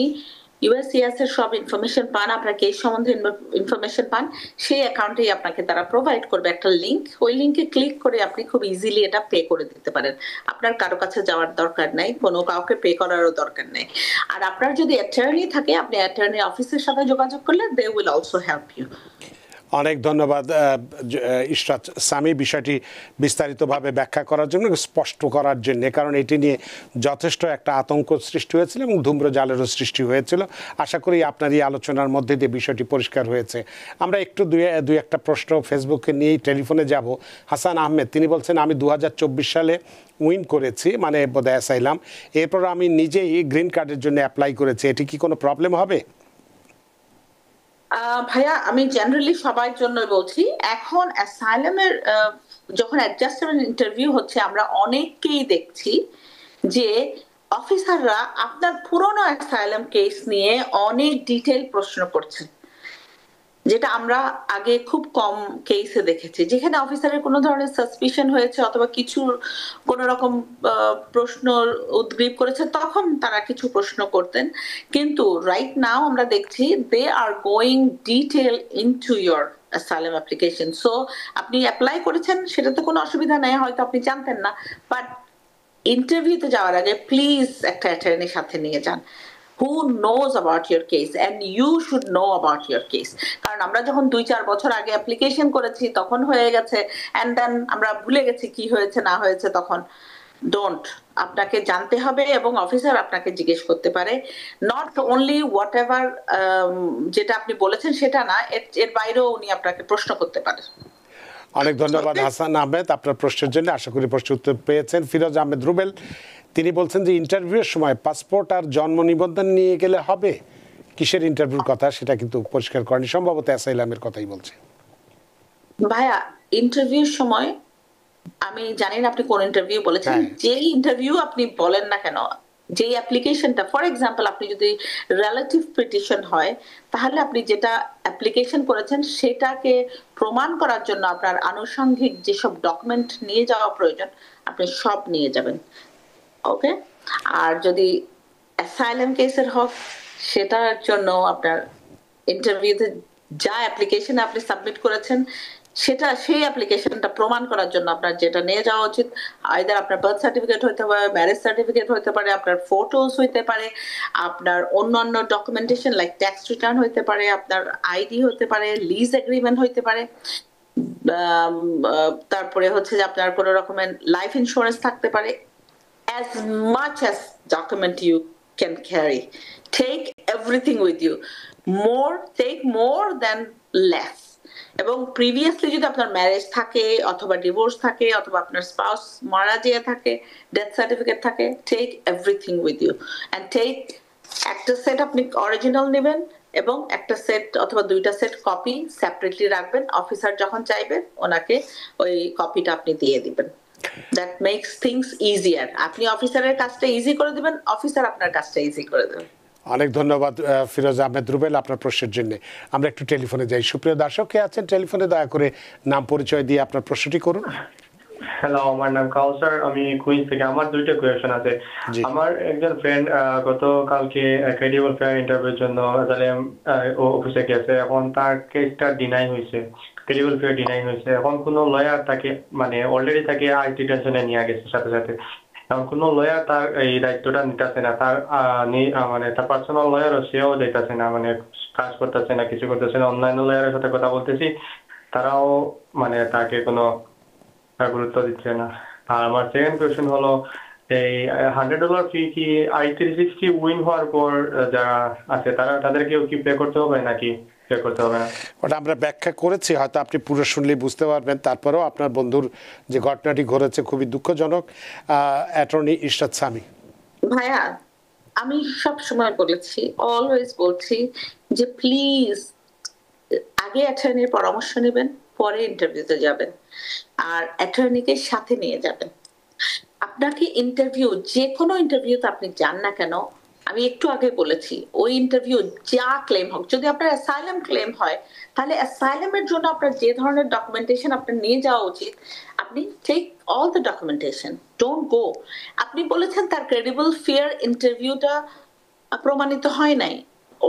ইউএসসিআইএস এর সব ইনফরমেশন পান, আপনার কেস সম্বন্ধে ইনফরমেশন পান, সেই অ্যাকাউন্টেই আপনাকে তারা প্রোভাইড করবে একটা লিংক। ওই লিংকে ক্লিক করে আপনি খুব ইজিলি এটা পে করে দিতে পারেন। আপনার কারো কাছে যাওয়ার দরকার নাই, কোনো কাউকে পে করারও দরকার নেই। আর আপনার যদি অ্যাটর্নি থাকে, আপনি অ্যাটর্নি অফিসের সাথে যোগাযোগ করলে they will also help you. অনেক ধন্যবাদ ইশরাত সামি বিষয়টি বিস্তারিতভাবে ব্যাখ্যা করার জন্য, স্পষ্ট করার জন্য, কারণ এটি নিয়ে যথেষ্ট একটা আতঙ্ক সৃষ্টি হয়েছিল এবং ধূম্রজালেরও সৃষ্টি হয়েছিল। আশা করি আপনার এই আলোচনার মধ্যে দিয়ে বিষয়টি পরিষ্কার হয়েছে। আমরা একটু দুই একটা প্রশ্ন ফেসবুকে নিয়েই টেলিফোনে যাব। হাসান আহমেদ তিনি বলছেন, আমি 2024 সালে উইন করেছি, মানে বোধহয় অ্যাসাইলাম, এরপর আমি নিজেই গ্রিন কার্ডের জন্য অ্যাপ্লাই করেছি, এটি কি কোনো প্রবলেম হবে? ভাইয়া, আমি জেনারেলি সবার জন্য বলছি, এখন অ্যাসাইলামের যখন অ্যাডজাস্টমেন্ট ইন্টারভিউ হচ্ছে আমরা অনেককেই দেখছি যে অফিসাররা আপনার পুরনো অ্যাসাইলাম কেস নিয়ে অনেক ডিটেইল প্রশ্ন করছেন, যেটা আমরা আগে খুব কম কেসে দেখেছি, যেখানে অফিসারের কোনো ধরনের সাসপিশন হয়েছে অথবা কিছু কোন রকম প্রশ্ন উদ্গ্রীব করেছে, তখন তারা কিছু প্রশ্ন করতেন। কিন্তু রাইট নাও আমরা দেখছি they are going detail into your asylum application. So আপনি অ্যাপ্লাই করেছেন, সেটাতে কোনো অসুবিধা নেই, হয়তো আপনি জানতেন না, বাট ইন্টারভিউতে যাওয়ার আগে প্লিজ একটা অ্যাটর্নির সাথে নিয়ে যান who knows about your case and you should know about your case. কারণ আমরা যখন 2-4 বছর আগে অ্যাপ্লিকেশন করেছি তখন হয়ে গেছে, and then আমরা ভুলে গেছি কি হয়েছে না হয়েছে। তখন ডোন্ট, আপনাকে জানতে হবে এবং অফিসার আপনাকে জিজ্ঞেস করতে পারে, নট অনলি হোয়াট এভার যেটা আপনি বলেছেন সেটা না, এর বাইরেও উনি আপনাকে প্রশ্ন করতে পারে। অনেক ধন্যবাদ হাসান আহমেদ আপনার প্রশ্নের জন্য। আশা করি প্রশ্ন উত্তর পেয়েছেন। ফিরোজ আহমেদ রুবেল তিনি বলছেন যে ইন্টারভিউয়ের সময় পাসপোর্ট আর জন্ম নিবন্ধন নিয়ে গেলে হবে। কিসের ইন্টারভিউর কথা সেটা কিন্তু পরিষ্কার করেনি, সম্ভবত অ্যাসাইলামের কথাই বলছে। ভাইয়া ইন্টারভিউর সময় আমি জানি না আপনি কোন ইন্টারভিউ বলেছেন, যেই ইন্টারভিউ আপনি বলেন না কেন, যেই অ্যাপ্লিকেশনটা, ফর এক্সাম্পল আপনি যদি রিলেটিভ পিটিশন হয়, তাহলে আপনি যেটা অ্যাপ্লিকেশন করেছেন সেটাকে প্রমাণ করার জন্য আপনার আনুষঙ্গিক যেসব ডকুমেন্ট নিয়ে যাওয়া প্রয়োজন আপনি সব নিয়ে যাবেন। ওকে, আর যদি অ্যাসাইলাম কেসের হোক, সেটার জন্য আপনার ইন্টারভিউতে যা অ্যাপ্লিকেশন আপনি সাবমিট করেছেন সেটা, সেই অ্যাপ্লিকেশনটা প্রমাণ করার জন্য আপনার যেটা নিয়ে যাওয়া উচিত, আইদার আপনার বার্থ সার্টিফিকেট হতে পারে, ম্যারেজ সার্টিফিকেট হতে পারে, আপনার ফটোস হতে পারে, আপনার অন্যান্য ডকুমেন্টেশন লাইক ট্যাক্স রিটার্ন হতে পারে, আপনার আইডি হতে পারে, লিজ এগ্রিমেন্ট হতে পারে, তারপরে হচ্ছে যে আপনার কোনো রকমের লাইফ ইন্স্যুরেন্স থাকতে পারে। As much as document you can carry, take everything with you. Take more than less. এবং প্রিভিয়াসলি যদি আপনার ম্যারেজ থাকে অথবা ডিভোর্স থাকে অথবা আপনার স্পাউস মারা যেয়ে থাকে, ডেথ সার্টিফিকেট থাকে, take everything with you and take একটা সেট আপনি অরিজিনাল নেবেন এবং একটা সেট অথবা দুইটা সেট কপি সেপারেটলি রাখবেন। অফিসার যখন চাইবেন ওনাকে ওই কপিটা আপনি দিয়ে দিবেন। That makes things easier. আপনি অফিসারের কাজটা ইজি করে দিবেন, অফিসার আপনার কাজটা ইজি করে দেবেন। অনেক ধন্যবাদ ফিরোজ আহমেদ রুবেল আপনার প্রশ্নের জন্য। আমরা একটু টেলিফোনে যাই। সুপ্রিয় দর্শক কে আছেন টেলিফোনে, দয়া করে নাম পরিচয় দিয়ে আপনার প্রশ্নটি করুন। হ্যালো, আমার নাম কাউসার, আমি কুইন্স থেকে। আমার দুইটা কোয়েশ্চন আছে। আমার একজন ফ্রেন্ড গতকালকে ক্রেডিবল ফেয়ার ইন্টারভিউর জন্য অফিসে গেছে, এখন তার কেসটা ডিনাই হয়েছে, ক্রেডিবল ফেয়ার ডিনাই হয়েছে। এখন কোনো লয়ার তাকে মানে অলরেডি তাকে আইটি টেনশনে নিয়ে গেছে সাথে সাথে, এখন কোনো লয়ার তার এই দায়িত্বটা নিতেছে না, তার মানে তার পার্সোনাল লয়ারও সেও দিতেছে না, মানে কাজ করতেছে না, কিছু করতেছে না। অনলাইন লয়ারের সাথে কথা বলতেছি, তারাও মানে তাকে কোনো গুরুত্ব দিচ্ছে না। আর আমার সেকেন্ড কোয়েশ্চেন হলো, এই $100 ফি কি I-360 উইন হওয়ার পর যারা আছে তাদেরকেও কি পে করতে হবে নাকি পে করতে হবে না? ওটা আমরা ব্যাখ্যা করেছি, হয়তো আপনি পুরো শুনলেই বুঝতে পারবেন। তারপরেও আপনার বন্ধুর যে ঘটনাটি ঘটেছে খুবই দুঃখজনক। অ্যাটর্নি ইশরাত সামি। ভাইয়া আমি সব সময় বলেছি, অলওয়েজ বলছি যে প্লিজ আগে অ্যাটর্নির পরামর্শ নেবেন, পরে ইন্টারভিউতে যাবেন, আর অ্যাটর্নিকে সাথে নিয়ে যাবেন। আপনাকে ইন্টারভিউ, যে কোনো ইন্টারভিউতে আপনি যান না কেন, আমি একটু আগে বলেছি ওই ইন্টারভিউ যা ক্লেম হোক, যদি আপনার অ্যাসাইলাম ক্লেম হয় তাহলে অ্যাসাইলামের জন্য আপনার যে ধরনের ডকুমেন্টেশন আপনার নিয়ে যাওয়া উচিত, আপনি take all the documentation, don't go. আপনি বলেছেন তার ক্রেডিবল ফিয়ার ইন্টারভিউটা প্রমাণিত হয় নাই,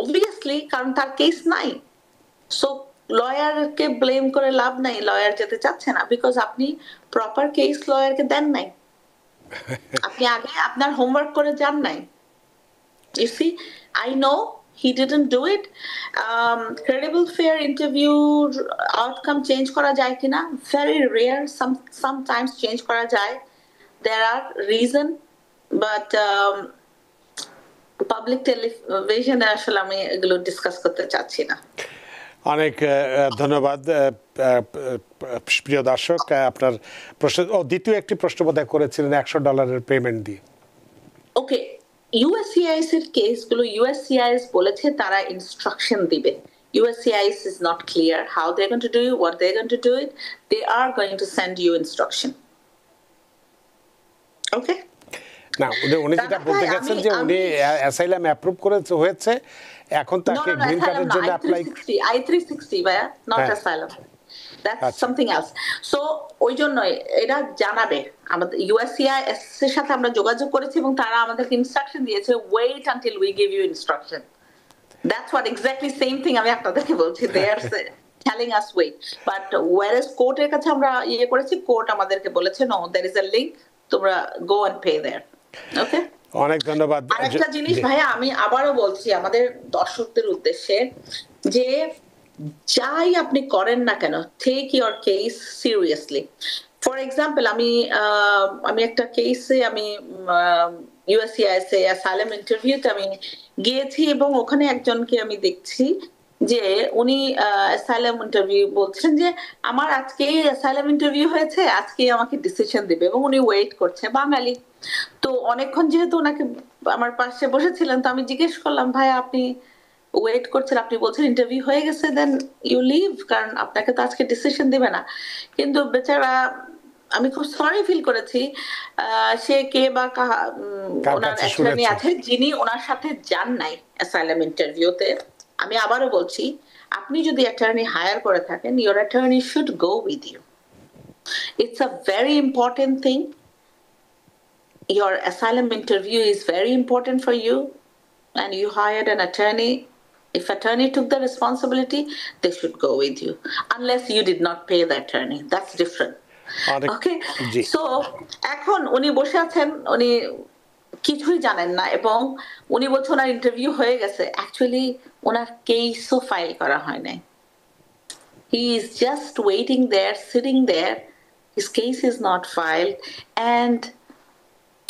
অবভিয়াসলি, কারণ তার কেস নাই। সো লয়ারকে ব্লেম করে লাভ নাই, লয়ার যেতে চাচ্ছে না বিকজ আপনি প্রপার কেস লয়ারকে দেন নাই, আপনি আগে আপনার হোমওয়ার্ক করে যান নাই। You see, I know he didn't do it. Credible fair interview outcome change করা যায় কিনা, very rare, sometimes change করা যায়, there are reason, but public টেলিভিশনে আসলে আমি এগুলো ডিসকাস করতে চাচ্ছি না। অনেক ধন্যবাদ প্রিয় দর্শক। আপনার প্রশ্ন, দ্বিতীয় একটি প্রশ্ন বোধহয় করেছিলেন $100 পেমেন্ট দিয়ে। ওকে, USCIS এর কেসগুলো USCIS বলেছে তারা ইনস্ট্রাকশন দিবে। USCIS is not clear how they're going to do it, what they're going to do it. They are going to send you instruction. Okay? না উনি যেটা বলতে গেছেন যে উনি অ্যাসাইলাম অ্যাপ্রুভ হয়েছে, এখন তাকে গ্রিন কার্ডের জন্য অ্যাপ্লাই I-360 ভাইয়া, not asylum, that's something else. So ওই জন্য এটা জানাবে আমাদের USCIS এর সাথে আমরা যোগাযোগ করেছি এবং তারা আমাদেরকে ইনস্ট্রাকশন দিয়েছে, wait until we give you instruction. That's what exactly same thing আমি আপনাদেরকে বলছি, দে আর telling us wait, but whereas কোর্টের কাছে আমরা করেছি, কোর্ট আমাদেরকে বলেছে no, there is a link, তোমরা go and pay there. Okay, অনেক ধন্যবাদ। আরেকটা জিনিস ভাইয়া আমি আবারও বলছি আমাদের দর্শকদের উদ্দেশ্যে, যে যাই আপনি করেন না কেন, take your case seriously. For example আমি একটা কেসে আমি USCIS এ অ্যাসাইলাম ইন্টারভিউতে আমি গিয়েছি এবং ওখানে একজনকে আমি দেখছি যে উনি অ্যাসাইলাম ইন্টারভিউ বলছেন যে আমার আজকেই অ্যাসাইলাম ইন্টারভিউ হয়েছে, আজকে আমাকে ডিসিশন দিবে, এবং উনি ওয়েট করছে, বাঙালি। তো অনেকক্ষণ যেহেতু ওনাকে আমার পাশে বসেছিলেন, তো আমি জিজ্ঞেস করলাম, ভাই আপনি ওয়েট করছেন, আপনি বলছেন ইন্টারভিউ হয়ে গেছে, দেন ইউ লিভ, কারণ আপনাকে তো আজকে ডিসিশন দিবে না। কিন্তু বেচারা, আমি খুব সরি ফিল করেছি, সে কে বা ওনার অ্যাটর্নি আছে যিনি ওনার সাথে যান নাই অ্যাসাইলাম ইন্টারভিউতে। আমি আবারও বলছি, আপনি যদি অ্যাটর্নি হায়ার করে থাকেন, your attorney should go with you. It's a very important thing. Your asylum interview is very important for you, and you hired an attorney. If attorney took the responsibility, they should go with you, unless you did not pay the attorney. That's different. Okay, so এখন উনি বসে আছেন, উনি কিছুই জানেন না, এবং উনি বলছেন ওনার ইন্টারভিউ হয়ে গেছে, অ্যাকচুয়ালি ওনার কেসও ফাইল করা হয় নাই। He is just waiting there, sitting there. His case is not filed, and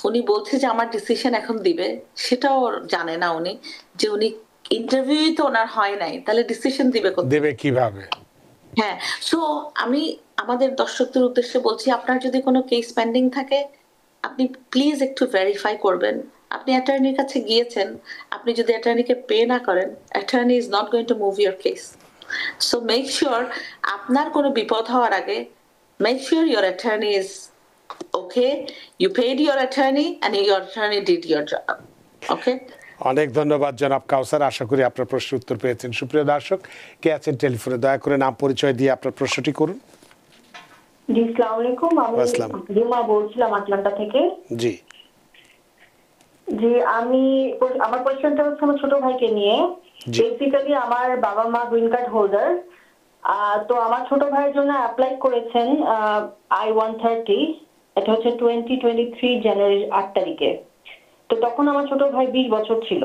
উনি বলছে যে আমার ডিসিশন এখন দিবে, সেটাও জানে না উনি, যে উনি ইন্টারভিউ তো ওনার হয় নাই, তাহলে ডিসিশন দিবে কিভাবে? হ্যাঁ, সো আমি আমাদের দর্শকদের উদ্দেশ্যে বলছি, আপনার যদি কোনো কেস পেন্ডিং থাকে, আপনি প্লিজ একটু ভেরিফাই করবেন। আপনি অ্যাটর্নির কাছে গিয়েছেন, আপনি যদি অ্যাটর্নিকে পে না করেন, attorney is not going to move your case. So make sure আপনার কোনো বিপদ হওয়ার আগে, make sure your attorney is okay, you paid your attorney and your attorney did your job. Okay, অনেক ধন্যবাদ জনাব কাউসার, আশা করি আপনার প্রশ্নের উত্তর পেয়েছেন। সুপ্রিয় দর্শক, কে আছেন টেলিফোনে, দয়া করে নাম পরিচয় দিয়ে আপনার প্রশ্নটি করুন। জি, আসসালামু আলাইকুম, আমি রিমা বলছিলাম আটলান্টা থেকে। জি জি, আমার কোশ্চেনটা হচ্ছে আমার ছোট ভাইকে নিয়ে। বেসিক্যালি আমার বাবা মা গ্রিন কার্ড হোল্ডার, তো আমার ছোট ভাইয়ের জন্য অ্যাপ্লাই করেছেন I-130, এটা হচ্ছে 2023 জানুয়ারির 8 তারিখে। তো তখন আমার ছোট ভাই 20 বছর ছিল।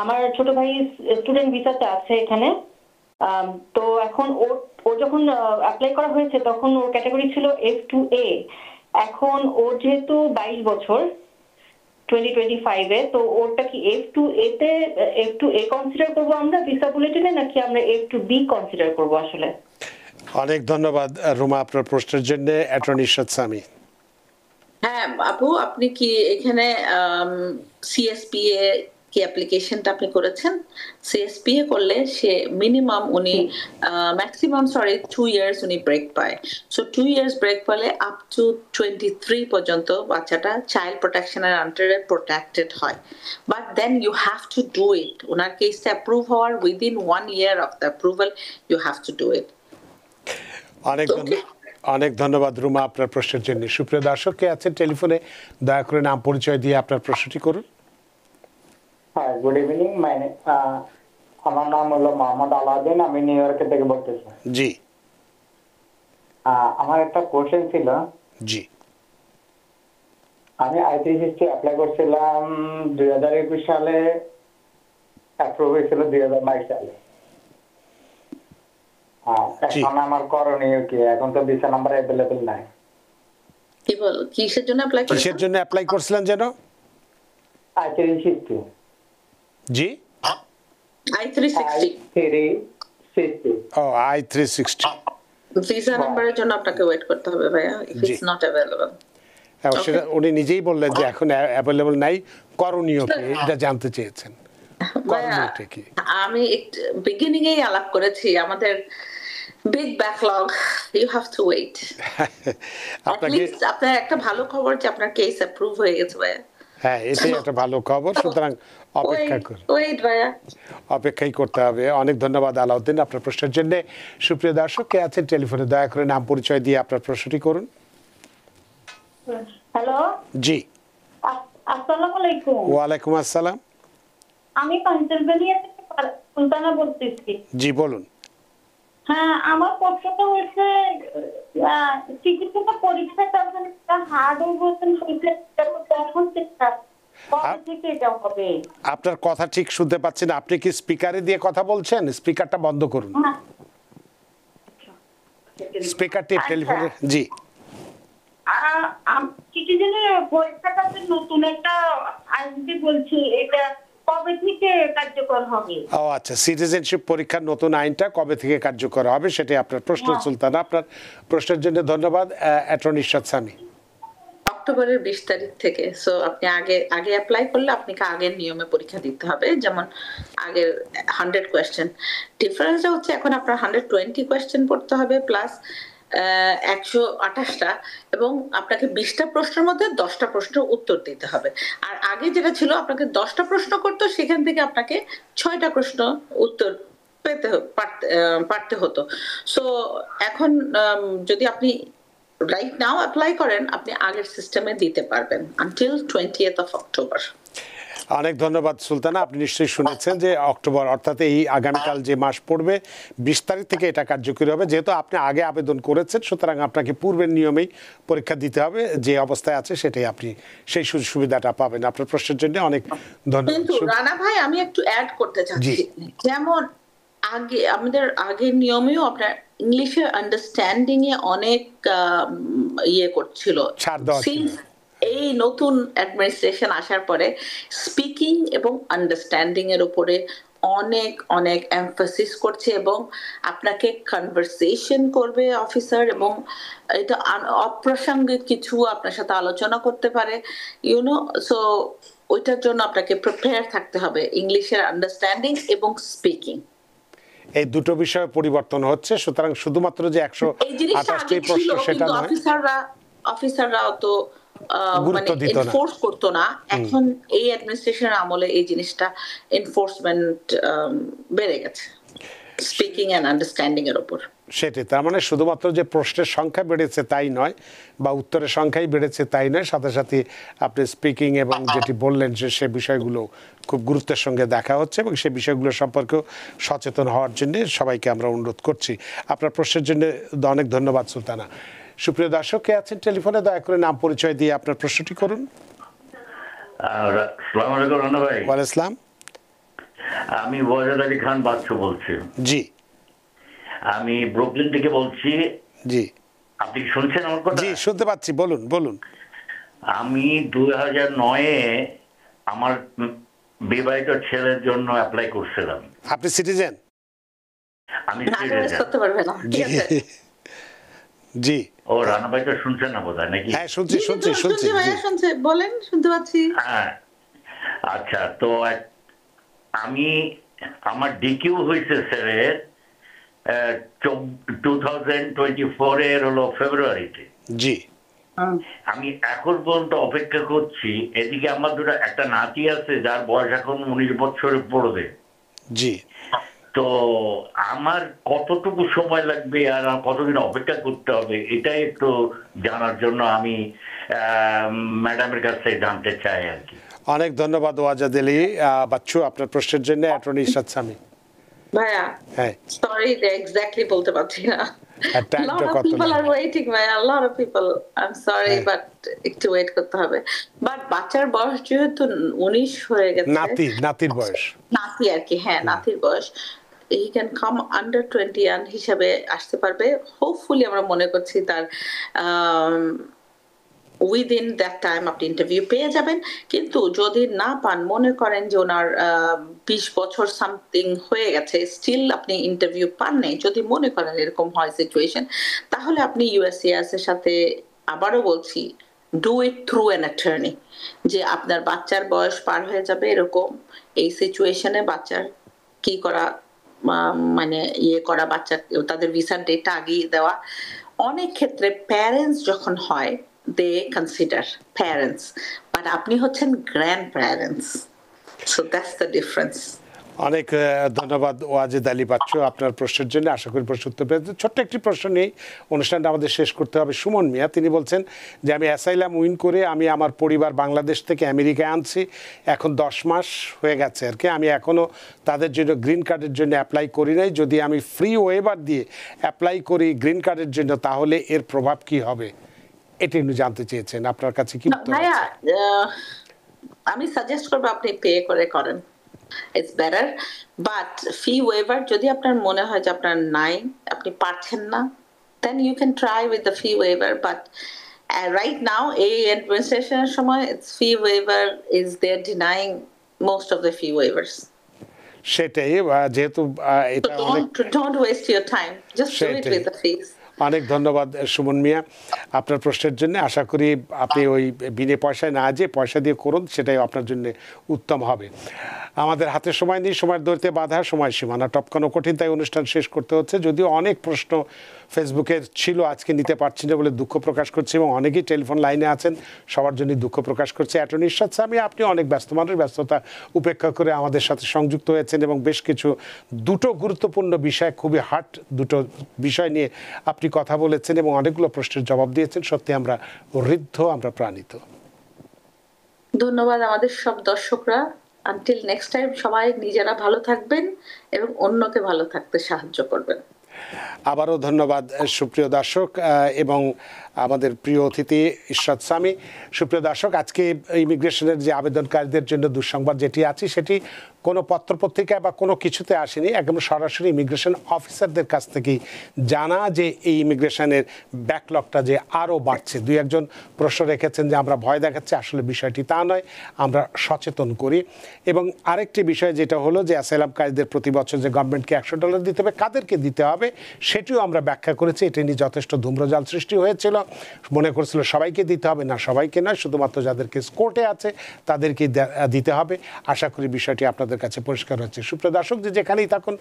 আমার ছোট ভাই স্টুডেন্ট ভিসাতে আছে এখানে। তো এখন ওর যখন অ্যাপ্লাই করা হয়েছে, তখন ওর ক্যাটাগরি ছিল F2A। এখন ওর যেহেতু 22 বছর 2025 এ, তো ওরটা কি F2A তে F2A কনসিডার করবো আমরা ভিসা বুলেটিনে, নাকি আমরা F2B কনসিডার করবো আসলে? অনেক ধন্যবাদ রুমা আপনার প্রশ্নের জন্য। অ্যাটর্নি ইরশাদ সামি। হ্যাঁ আপু, আপনি কি এখানে CSPA কি অ্যাপ্লিকেশনটা আপনি করেছেন? CSPA করলে সে মিনিমাম উনি ম্যাক্সিমাম 2 ইয়ার্স উনি ব্রেক পায়। সো 2 ইয়ার্স ব্রেক পেলে আপ টু 23 পর্যন্ত বাচ্চাটা চাইল্ড প্রোটেকশনের আন্ডারে প্রোটেক্টেড হয়। But then you have to do it. ওনার কেসটা অ্যাপ্রুভ হওয়ার within 1 year of the approval you have to do it. অনেক ধন্যবাদ রুমা আপনার প্রশ্নের জন্য। সুপ্রিয় দর্শক, কে আছেন টেলিফোনে, দয়া করে নাম পরিচয় দিয়ে আপনার প্রশ্নটি করুন। হ্যাঁ, গুড ইভিনিং। আমার নাম হলো মোহাম্মদ আলাউদ্দিন, আমি নিউ ইয়র্ক থেকে বলতেছি। জি, আমার একটা কোশ্চেন ছিল। জি, আমি I-360 অ্যাপ্লাই করছিলাম 2021 সালে, অ্যাপ্রুভ হয়েছিল 2022 সালে। এখন আমার করণীয় কি? এখন তো ভিসা নাম্বার অ্যাভেলেবল নাই। কিসের জন্য অ্যাপ্লাই করছিলেন যেন? I-360। জি, I-360। ও I-360 ভিসা নাম্বারের জন্য আপনাকে ওয়েট করতে হবে ভাইয়া, ইফ ইটস নট अवेलेबल। সেটা উনি নিজেই বললেন যে এখন অ্যাভেলেবল নাই, করণীয় কি এটা জানতে চেয়েছেন। করণীয়টা কি? আমি বিগিনিং এই আলাপ করেছি, আমাদের big backlog, you have to wait. আপনাকে আপনার একটা ভালো খবর যে আপনার কেস অ্যাপ্রুভ হয়ে গেছে ভাইয়া। হ্যাঁ, এটাই একটা ভালো খবর, সুতরাং অপেক্ষা করুন, ওয়েট ভাইয়া। অপেক্ষাই করতে হবে। অনেক ধন্যবাদ আলাউদ্দিন আপনার প্রশ্নের জন্য। সুপ্রিয় দর্শক, কে আছেন টেলিফোনে, দয়া করে নাম পরিচয় দিয়ে আপনার প্রশ্নটি করুন। হ্যালো, জি, আসসালামু আলাইকুম। ওয়ালাইকুম আসসালাম। আমি পেনসিলভেনিয়া থেকে সুলতানা বলতেছি। জি বলুন। হ্যাঁ, আমার প্রশ্নটা হচ্ছে চিকিৎসা পরীক্ষাটা হার্ড হয়েছেন এখন কবে থেকে এটা হবে? আপনার কথা ঠিক শুনতে পাচ্ছি না, আপনি কি স্পিকারে দিয়ে কথা বলছেন? স্পিকারটা বন্ধ করুন, স্পিকারটি টেলিফোনে। জি, কিছু দিনের পরীক্ষাটা নতুন একটা আসবে বলছি, এটা কবে থেকে কার্যকর হবে? ও আচ্ছা, সিটিজেনশিপ পরীক্ষার নতুন আইনটা কবে থেকে কার্যকর হবে সেটাই আপনার প্রশ্ন সুলতানা। আপনার প্রশ্নের জন্য ধন্যবাদ। অ্যাটর্নি ইরশাদ সামি। অক্টোবরের 20 তারিখ থেকে। সো আপনি আগে অ্যাপ্লাই করলে আপনাকে আগের নিয়মে পরীক্ষা দিতে হবে, যেমন আগের 100 কোয়েশ্চেন। ডিফারেন্সটা হচ্ছে এখন আপনার 120 কোয়েশ্চেন পড়তে হবে প্লাস 128টা, এবং আপনাকে 20টা প্রশ্নের মধ্যে 10টা প্রশ্নের উত্তর দিতে হবে। আর আগে যেটা ছিল আপনাকে 10টা প্রশ্ন করতো, সেখান থেকে আপনাকে 6টা প্রশ্ন উত্তর পারতে হতো। সো এখন যদি আপনি রাইট নাও অ্যাপ্লাই করেন, আপনি আগের সিস্টেমে দিতে পারবেন আনটিল 20th of October। অনেক ধন্যবাদ সুলতানা। আপনি নিশ্চয়ই শুনেছেন যে অক্টোবর অর্থাৎ এই আগামীকাল যে মাস পড়বে 20 তারিখ থেকে এটা কার্যকরী হবে। যেহেতু আপনি আগে আবেদন করেছেন, সুতরাং আপনাকে পূর্বের নিয়মেই পরীক্ষা দিতে হবে। যে অবস্থায় আছে সেটাই আপনি সেই সুবিধাটা পাবেন। আপনার প্রশ্নের জন্য অনেক ধন্যবাদ। কিন্তু রানা ভাই, আমি একটু অ্যাড করতে চাচ্ছি, যেমন আমাদের আগের নিয়মেও আপনার ইংলিশের আন্ডারস্ট্যান্ডিং এ অনেক ইয়ে করছিল। এই নতুন অ্যাডমিনিস্ট্রেশন আসার পরে স্পিকিং এবং আন্ডারস্ট্যান্ডিং এর উপরে অনেক অনেক এমফাসিস করছে, এবং আপনাকে কনভারসেশন করবে অফিসার, এবং এটা অপ্রাসঙ্গিক কিছু আপনার সাথে আলোচনা করতে পারে, ইউনো। সো ওইটার জন্য আপনাকে প্রিপেয়ার থাকতে হবে, ইংলিশের আন্ডারস্ট্যান্ডিং এবং স্পিকিং। এই দুটো বিষয়ে পরিবর্তন হচ্ছে, সুতরাং শুধুমাত্র যে 128টি প্রশ্ন সেটা নয়। অফিসাররা তো মানে এনফোর্স করতো না। এখন এই অ্যাডমিনিস্ট্রেশনের আমলে এই জিনিসটা এনফোর্সমেন্ট বেড়ে গেছে স্পিকিং এন্ড আন্ডারস্ট্যান্ডিং এর উপর। সেটাই, তার মানে শুধুমাত্র যে প্রশ্নের সংখ্যা বেড়েছে তাই নয়, বা উত্তরের সংখ্যাই বেড়েছে তাই নয়, সাথে সাথে আপনি স্পিকিং এবং যেটি বললেন যে সে বিষয়গুলো খুব গুরুত্বের সঙ্গে দেখা হচ্ছে, এবং সেই বিষয়গুলো সম্পর্কেও সচেতন হওয়ার জন্য সবাইকে আমরা অনুরোধ করছি। আপনার প্রশ্নের জন্য অনেক ধন্যবাদ সুলতানা। সুপ্রিয় দর্শক, কে আছেন টেলিফোনে, দয়া করে নাম পরিচয় দিয়ে আপনার প্রশ্নটি করুন। আসসালামু আলাইকুম রানা ভাই। ওয়ালাইকুম আসসালাম। আমি ওয়াজেদ আলী খান বাচ্চু বলছি। জি, আমি ব্রুকলিন থেকে বলছি। জি, আপনি শুনছেন আমার কথা? জি, শুনতে পাচ্ছি, বলুন বলুন। আমি 2009-এ আমার বিবাহিত ছেলের জন্য অ্যাপ্লাই করছিলাম। আপনি সিটিজেন? আমি সিটিজেন। জি। ও রানা ভাই তো শুনছেন না বোধহয়, নাকি? হ্যাঁ, শুনছি। বলেন, শুনতে পাচ্ছি। হ্যাঁ, আচ্ছা। তো আমি আমার ডিকিউ হয়েছে স্যারের 2024-এর হলো ফেব্রুয়ারিতে। জি। আমি এখন পর্যন্ত অপেক্ষা করছি। এদিকে আমার একটা নাতি আছে যার বয়স এখন 19 বছরে পড়বে। জি। তো আমার কতটুকু সময় লাগবে আর কতদিন অপেক্ষা করতে হবে, এটাই একটু জানার জন্য আমি ম্যাডামের কাছে জানতে চাই আর কি। অনেক ধন্যবাদ ওয়াজেদ আলী বাচ্চু আপনার প্রশ্নের জন্য। অ্যাটর্নি ইরশাদ সামি। ভাইয়া, হ্যাঁ, সরি, এক্স্যাক্টলি বলতে পারছি না। A lot of people are waiting, ভাইয়া, a lot of people. I'm sorry, but একটু ওয়েট করতে হবে। বাট বাচ্চার বয়স যেহেতু 19 হয়ে গেছে, নাতির বয়স, নাতি আর কি, হ্যাঁ, নাতির বয়স, he can come under 21 হিসাবে আসতে পারবে। হোপফুলি আমরা মনে করছি তার উইদিন দ্যাট টাইম আপনি ইন্টারভিউ পেয়ে যাবেন। কিন্তু যদি না পান, মনে করেন যে ওনার 20 বছর সামথিং হয়ে গেছে, স্টিল আপনি ইন্টারভিউ পান নাই, যদি মনে করেন এরকম হয় সিচুয়েশন, তাহলে আপনি ইউএসসিএস এর সাথে, আবারও বলছি, do it through an attorney, যে আপনার বাচ্চার বয়স পার হয়ে যাবে এরকম, এই সিচুয়েশনে বাচ্চার কি করা মানে ইয়ে করা, বাচ্চা তাদের ভিসার ডেটটা আগিয়ে দেওয়া। অনেক ক্ষেত্রে প্যারেন্টস যখন হয় দে কনসিডার প্যারেন্টস, বাট আপনি হচ্ছেন grand parents, so that's the difference. অনেক ধন্যবাদ ওয়াজেদ আলী বাচ্চু আপনার প্রশ্নের জন্য। আশা করি প্রশ্ন উত্তর পেয়েছেন। ছোট্ট একটি প্রশ্ন নেই, অনুষ্ঠানটা আমাদের শেষ করতে হবে। সুমন মিয়া তিনি বলছেন যে আমি অ্যাসাইলাম উইন করে আমি আমার পরিবার বাংলাদেশ থেকে আমেরিকায় আনছি, এখন 10 মাস হয়ে গেছে আর কি, আমি এখনও তাদের জন্য গ্রিন কার্ডের জন্য অ্যাপ্লাই করি নাই। যদি আমি ফ্রি ওয়েভার দিয়ে অ্যাপ্লাই করি গ্রিন কার্ডের জন্য তাহলে এর প্রভাব কি হবে, এটা একটু জানতে চেয়েছেন। আপনার কাছে কি উত্তর ভাইয়া, আছে? আমি সাজেস্ট করবো আপনি পে করে করেন, it's better. But fee waiver যদি আপনার মনে হয় যে আপনার নাই, আপনি পারছেন না, then you can try with the fee waiver, but right now এই administrationের সময় its fee waiver is they're denying most of the fee waivers. সেটাই, যেহেতু এটা Don't waste your time, just do it with the fees. অনেক ধন্যবাদ সুমন মিয়া আপনার প্রশ্নের জন্য। আশা করি আপনি ওই বিনে পয়সায় না যে পয়সা দিয়ে করুন, সেটাই আপনার জন্য উত্তম হবে। আমাদের হাতে সময় নেই, সময়ের দৈর্ঘ্যে বাধা, সময় সীমানা টপকানো কঠিন, তাই অনুষ্ঠান শেষ করতে হচ্ছে। যদিও অনেক প্রশ্ন ফেসবুকের ছিল, আজকে নিতে পারছি না বলে দুঃখ প্রকাশ করছি, এবং অনেকেই টেলিফোন লাইনে আছেন, সবার জন্য দুঃখ প্রকাশ করছি। অ্যাটর্নি ইরশাদ সামি, আপনি অনেক ব্যস্ত মানুষ, ব্যস্ততা উপেক্ষা করে আমাদের সাথে সংযুক্ত হয়েছেন এবং বেশ কিছু দুটো গুরুত্বপূর্ণ বিষয়, খুবই হার্ট দুটো বিষয় নিয়ে আপনি কথা বলেছেন এবং অনেকগুলো প্রশ্নের জবাব দিয়েছেন। সত্যি আমরা ঋদ্ধ, আমরা প্রাণিত। ধন্যবাদ আমাদের সব দর্শকরা। আনটিল নেক্সট টাইম সবাই নিজেরা ভালো থাকবেন এবং অন্যকে ভালো থাকতে সাহায্য করবেন। আবারও ধন্যবাদ সুপ্রিয় দর্শক এবং আমাদের প্রিয় অতিথি ইরশাদ সামি। সুপ্রিয় দর্শক, আজকে ইমিগ্রেশনের যে আবেদনকারীদের জন্য দুঃসংবাদ যেটি আছে সেটি কোনো পত্রপত্রিকায় বা কোনো কিছুতে আসেনি, একদম সরাসরি ইমিগ্রেশন অফিসারদের কাছ থেকেই জানা যে এই ইমিগ্রেশনের ব্যাকলগটা যে আরও বাড়ছে। দুই একজন প্রশ্ন রেখেছেন যে আমরা ভয় দেখাচ্ছি, আসলে বিষয়টি তা নয়, আমরা সচেতন করি। এবং আরেকটি বিষয় যেটা হলো যে অ্যাসাইলামকারীদের প্রতি বছর যে গভর্নমেন্টকে $100 দিতে হবে, কাদেরকে দিতে হবে সেটিও আমরা ব্যাখ্যা করেছি। এটা নিয়ে যথেষ্ট ধূম্রজাল সৃষ্টি হয়েছিল, মনে করছিল সবাইকে দিতে হবে, না সবাইকে নয়, শুধুমাত্র যাদেরকে কোর্টে আছে তাদেরকেই দিতে হবে। আশা করি বিষয়টি আপনাদের কাছে পরিষ্কার হচ্ছে। সুপ্রিয় দর্শক, যে যেখানেই থাকুন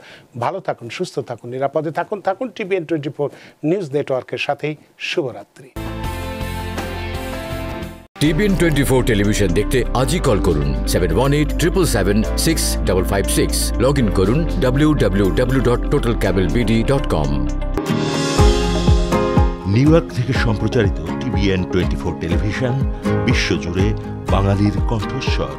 ভালো থাকুন, সুস্থ থাকুন, নিরাপদে থাকুন TBN 24 নিউজ নেটওয়ার্কের সাথেই। শুভরাত্রি। TBN 24 টেলিভিশন দেখতে আজই কল করুন 7187776556। লগ ইন করুন www.totalcablebd.com। নিউ ইয়র্ক থেকে সম্প্রচারিত TBN 24 টেলিভিশন বিশ্বজুড়ে বাঙালির কণ্ঠস্বর।